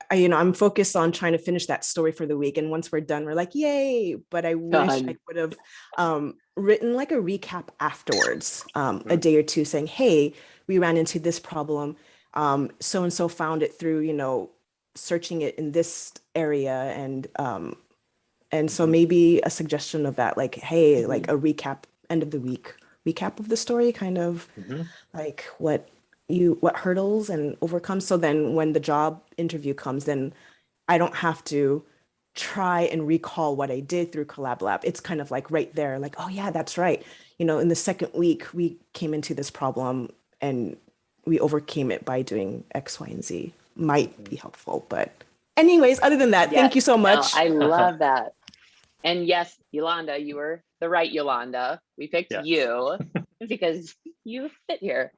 I'm focused on trying to finish that story for the week. And once we're done, we're like, yay. But I wish I would have written like a recap afterwards, a day or two saying, hey, we ran into this problem. So-and-so found it through, searching it in this area. And so maybe a suggestion of that, like, hey, like a recap, end of the week, recap of the story, kind of like what hurdles and overcome. So then when the job interview comes, then I don't have to try and recall what I did through Collab Lab. It's kind of like right there, like, oh yeah, that's right. In the second week, we came into this problem and we overcame it by doing X, Y, and Z. Might be helpful. But anyways, other than that, thank you so much. No, I love that. And yes, Yolanda, you were the right Yolanda. We picked you because you fit here.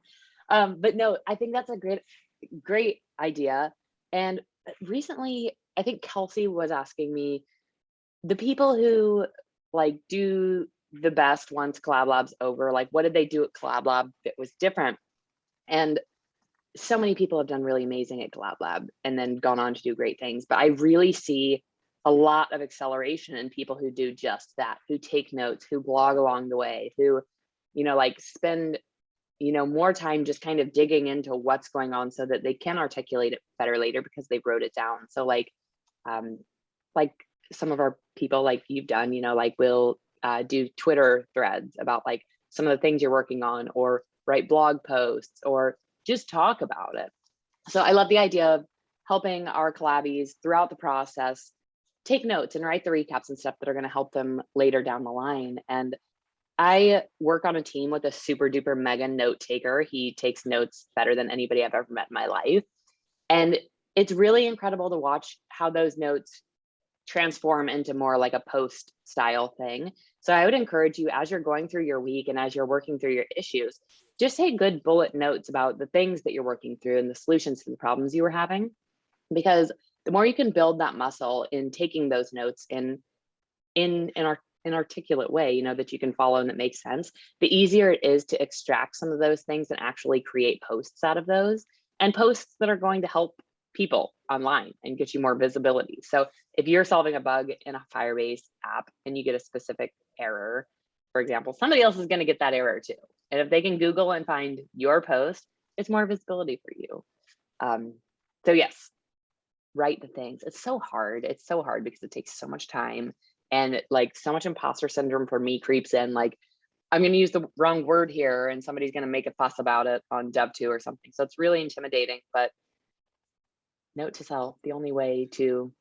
But no, I think that's a great idea. And recently, I think Kelsey was asking me, the people who like do the best once Collab Lab's over, like what did they do at Collab Lab that was different? And so many people have done really amazing at Collab Lab and then gone on to do great things. But I really see a lot of acceleration in people who do just that, who take notes, who blog along the way, who, like spend, more time just kind of digging into what's going on so that they can articulate it better later because they wrote it down. So like some of our people, like you've done, like we'll do Twitter threads about like some of the things you're working on, or write blog posts, or just talk about it. So I love the idea of helping our collabbies throughout the process take notes and write the recaps and stuff that are going to help them later down the line. And I work on a team with a super duper mega note taker. He takes notes better than anybody I've ever met in my life. And it's really incredible to watch how those notes transform into more like a post style thing. So I would encourage you, as you're going through your week and as you're working through your issues, just take good bullet notes about the things that you're working through and the solutions to the problems you were having. Because the more you can build that muscle in taking those notes in an articulate way, that you can follow and that makes sense, the easier it is to extract some of those things and actually create posts out of those, and posts that are going to help people online and get you more visibility. So if you're solving a bug in a Firebase app and you get a specific error, for example, somebody else is going to get that error too. And if they can Google and find your post, it's more visibility for you. So yes, write the things. It's so hard. It's so hard because it takes so much time, and like so much imposter syndrome for me creeps in. Like, I'm going to use the wrong word here and somebody's going to make a fuss about it on Dev2 or something. So it's really intimidating, but note to self, the only way to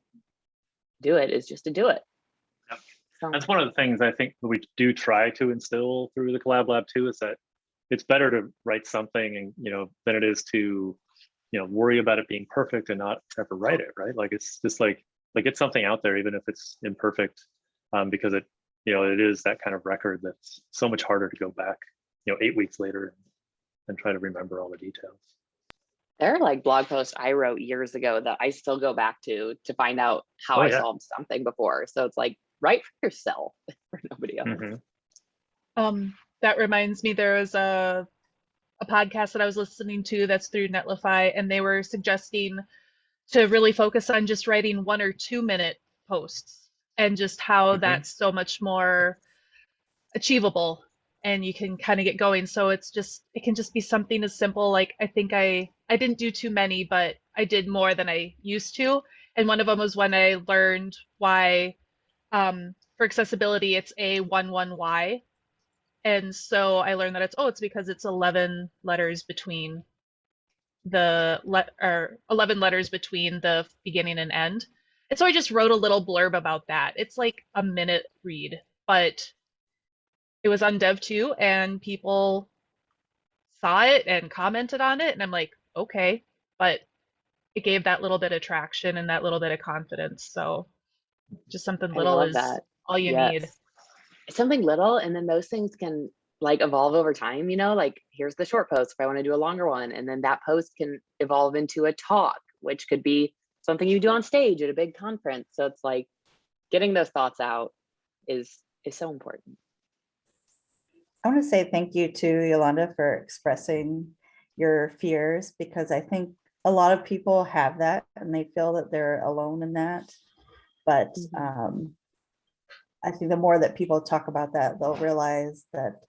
do it is just to do it. Yep. So that's one of the things I think we do try to instill through the Collab Lab too, is that it's better to write something and, than it is to, worry about it being perfect and not ever write it, right? Like, it's just like get something out there, even if it's imperfect, because it is that kind of record that's so much harder to go back, 8 weeks later and try to remember all the details. there are like blog posts I wrote years ago that I still go back to find out how I solved something before. So it's like, write for yourself, for nobody else. That reminds me, there was a podcast that I was listening to that's through Netlify, and they were suggesting to really focus on just writing 1 or 2 minute posts, and just how that's so much more achievable and you can kind of get going. So it can just be something as simple like, I think I didn't do too many, but I did more than I used to. And one of them was when I learned why, for accessibility, it's A11Y. And so I learned that it's because it's 11 letters between the 11 letters between the beginning and end. And so I just wrote a little blurb about that. It's like a minute read, but it was on Dev2 and people saw it and commented on it, and I'm like, okay, but it gave that little bit of traction and that little bit of confidence. So just something I little love is that. all you need. Yes. Something little, and then those things can like evolve over time, you know, like here's the short post if I want to do a longer one, and then that post can evolve into a talk, which could be something you do on stage at a big conference. So it's like getting those thoughts out is so important. I want to say thank you to Yolanda for expressing your fears, because I think a lot of people have that and they feel that they're alone in that. But I think the more that people talk about that, they'll realize that,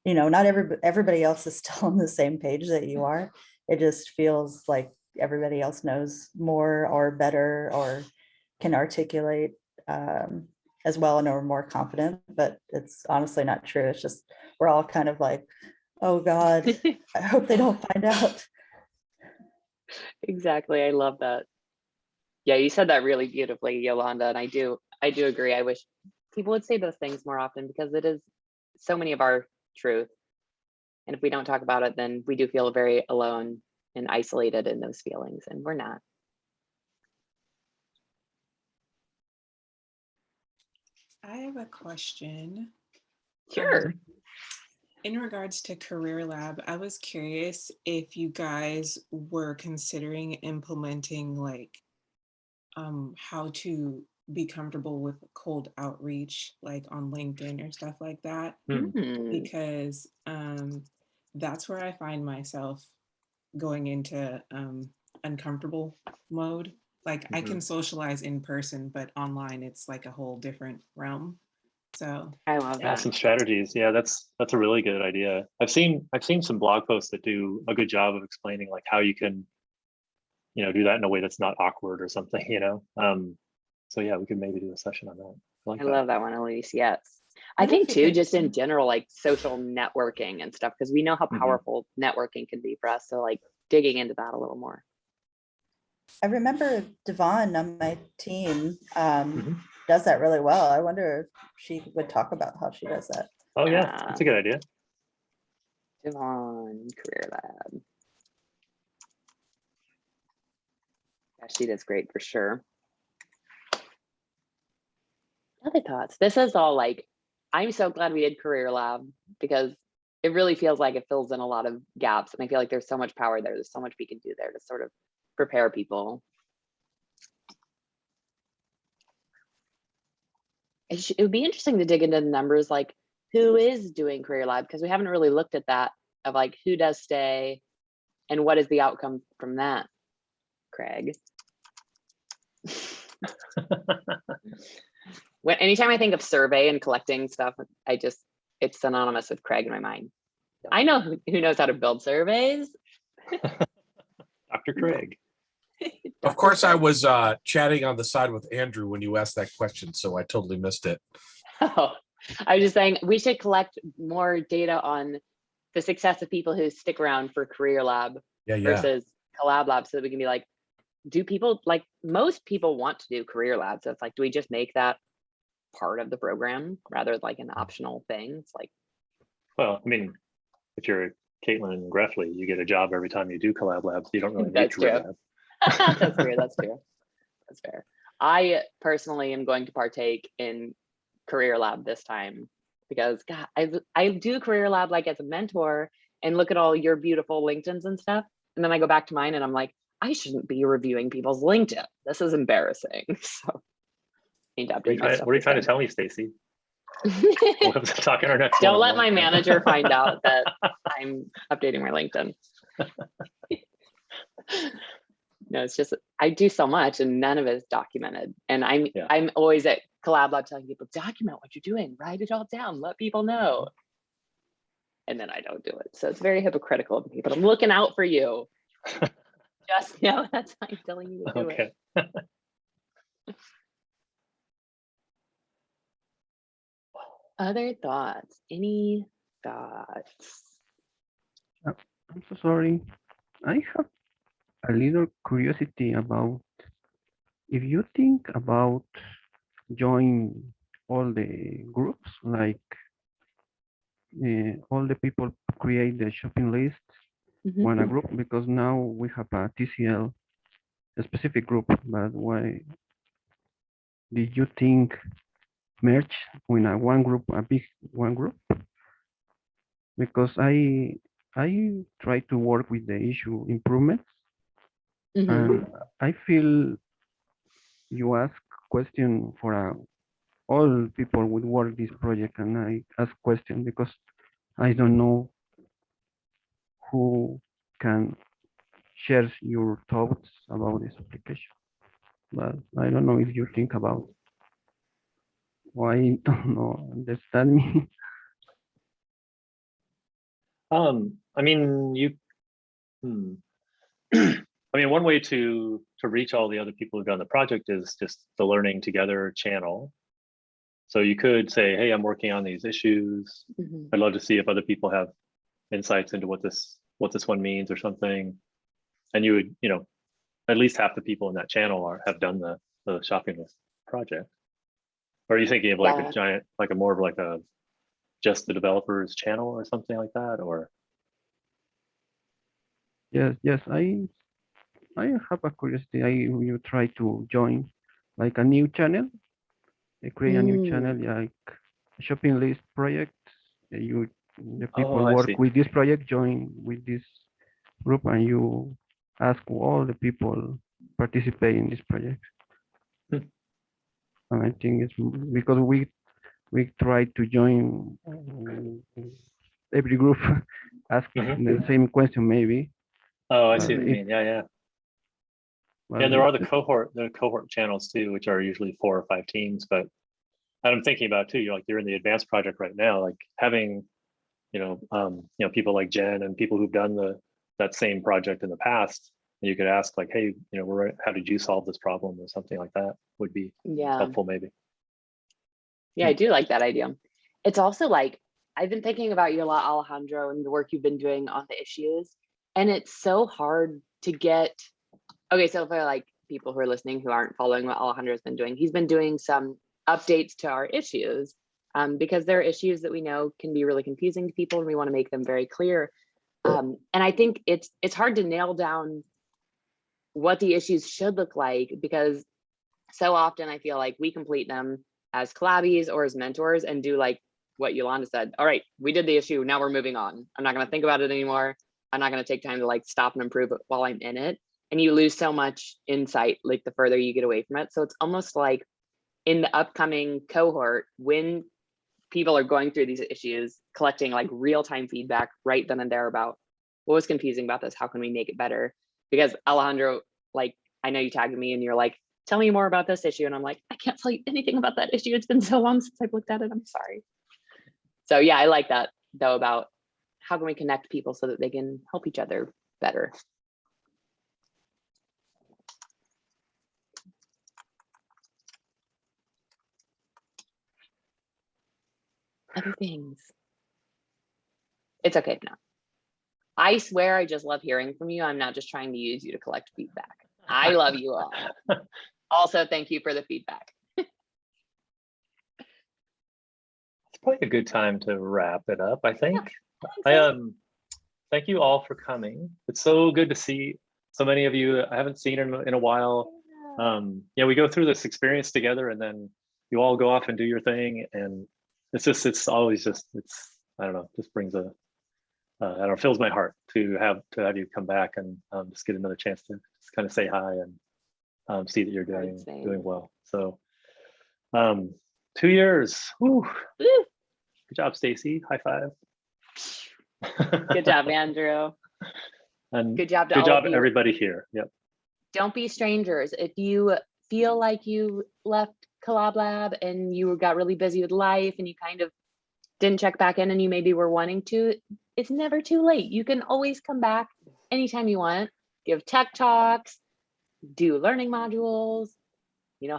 you know, not everybody else is still on the same page that you are. It just feels like everybody else knows more or better or can articulate as well and are more confident, but it's honestly not true. It's just, we're all kind of like, oh God, I hope they don't find out. Exactly. I love that. Yeah, you said that really beautifully, Yolanda. And I do agree. I wish people would say those things more often, because it is so many of our truth. And if we don't talk about it, then we do feel very alone and isolated in those feelings, and we're not. I have a question. Sure. In regards to Career Lab, I was curious if you guys were considering implementing like how to be comfortable with cold outreach, like on LinkedIn or stuff like that, because that's where I find myself going into uncomfortable mode. Like I can socialize in person, but online it's like a whole different realm. So I love that. Some strategies. Yeah, that's a really good idea. I've seen some blog posts that do a good job of explaining like how you can, you know, do that in a way that's not awkward or something, you know. So yeah, we could maybe do a session on that. I love that one, Elise. Yes. I think too, just in general, like social networking and stuff, because we know how powerful networking can be for us. So like digging into that a little more. I remember Devon on my team does that really well. I wonder if she would talk about how she does that. Oh yeah, that's a good idea. Devon, Career Lab. Yeah, she does great for sure. Other thoughts? This is all like, I'm so glad we did Career Lab, because it really feels like it fills in a lot of gaps. And I feel like there's so much power there. There's so much we can do there to sort of prepare people. It would be interesting to dig into the numbers, like who is doing Career Lab, because we haven't really looked at that, of like who does stay and what is the outcome from that, Craig. Anytime I think of survey and collecting stuff, it's synonymous with Craig in my mind. I know who knows how to build surveys. Dr. Craig. Of course, I was chatting on the side with Andrew when you asked that question, so I totally missed it. Oh, I was just saying we should collect more data on the success of people who stick around for Career Lab versus Collab Lab, so that we can be like, do people, like most people want to do Career Lab, so it's like, do we just make that part of the program rather than like an optional thing? It's like, well, I mean, if you're Caitlin Greffley, you get a job every time you do Collab Lab, so you don't really need Career Lab. That's true. That's true. That's fair. I personally am going to partake in Career Lab this time, because God, I do Career Lab like as a mentor and look at all your beautiful LinkedIn's and stuff, and then I go back to mine and I'm like, I shouldn't be reviewing people's LinkedIn. This is embarrassing. So need to update my stuff. What are you trying to tell me, Stacie? We'll have to talk in our next Don't let my manager find out that I'm updating my LinkedIn. No, it's just, I do so much and none of it is documented. And I'm always at Collab Lab telling people, document what you're doing, write it all down, let people know. And then I don't do it. So it's very hypocritical of me, but I'm looking out for you. Just know that's why I'm telling you to do it. Other thoughts? Any thoughts? I'm so sorry. I have a little curiosity about if you think about join all the groups, like all the people create the shopping list on a group, because now we have a TCL, a specific group. But why did you think merge in a one group, a big one group? Because I try to work with the issue improvements, and I feel you ask question for all people would work this project, and I ask question because I don't know who can share your thoughts about this application. But I don't know if you think about why don't know understand me. I mean, I mean, one way to reach all the other people who've done the project is just the Learning Together channel. So you could say, hey, I'm working on these issues. I'd love to see if other people have insights into what this one means or something. And you would, you know, at least half the people in that channel have done the shopping list project. Or are you thinking of like a giant, like a more of like a just the developers channel or something like that? Or Yes, I have a curiosity. You try to join like a new channel. I create a new channel like a shopping list project. The people work with this project, join with this group, and you ask all the people participate in this project. And I think it's because we try to join every group, ask the same question maybe. Oh, I see what you mean. Yeah. Yeah, there are the cohort channels too, which are usually 4 or 5 teams. But I'm thinking about too, you're in the advanced project right now, like having, people like Jen and people who've done that same project in the past. And you could ask like, hey, how did you solve this problem or something like that would be helpful maybe. Yeah, I do like that idea. It's also like, I've been thinking about you a lot, Alejandro, and the work you've been doing on the issues. And it's so hard to get, okay, so for like people who are listening who aren't following what Alejandro's been doing, he's been doing some updates to our issues because there are issues that we know can be really confusing to people and we want to make them very clear. And I think it's hard to nail down what the issues should look like, because so often I feel like we complete them as collabbies or as mentors and do like what Yolanda said. All right, we did the issue, now we're moving on. I'm not going to think about it anymore. I'm not going to take time to like stop and improve it while I'm in it. And you lose so much insight like the further you get away from it. So it's almost like in the upcoming cohort, when people are going through these issues, collecting like real-time feedback right then and there about what was confusing about this, how can we make it better? Because Alejandro, like, I know you tagged me and you're like, tell me more about this issue. And I'm like, I can't tell you anything about that issue. It's been so long since I've looked at it. I'm sorry. So yeah, I like that though, about how can we connect people so that they can help each other better. Other things. It's okay now. I swear I just love hearing from you. I'm not just trying to use you to collect feedback. I love you all. Also, thank you for the feedback. It's probably a good time to wrap it up, I think. Thank you all for coming. It's so good to see so many of you I haven't seen in a while. We go through this experience together and then you all go off and do your thing. And it's always just, I don't know, just brings I don't know, fills my heart to have you come back and just get another chance to just kind of say hi and see that you're doing well. So 2 years. Whew. Good job, Stacie. High five. Good job, Andrew. And good job everybody here. Yep. Don't be strangers. If you feel like you left Collab Lab and you got really busy with life and you kind of didn't check back in and you maybe were wanting to, it's never too late. You can always come back anytime you want, give tech talks, do learning modules,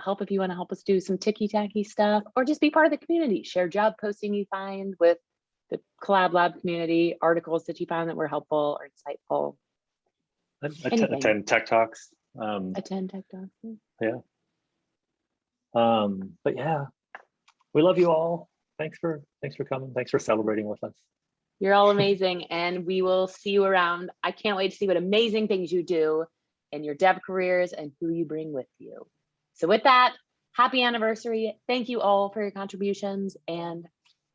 help if you want to help us do some ticky-tacky stuff, or just be part of the community. Share job posting you find with the Collab Lab community, articles that you found that were helpful or insightful. Attend tech talks. Attend tech talks. Yeah. But yeah, we love you all. thanks for coming. Thanks for celebrating with us. You're all amazing, and we will see you around. I can't wait to see what amazing things you do in your dev careers and who you bring with you. So with that, happy anniversary. Thank you all for your contributions, and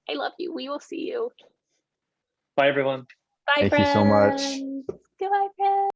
I love you. We will see you. Bye, everyone. Bye, Thank friends. you so much. Goodbye, friends.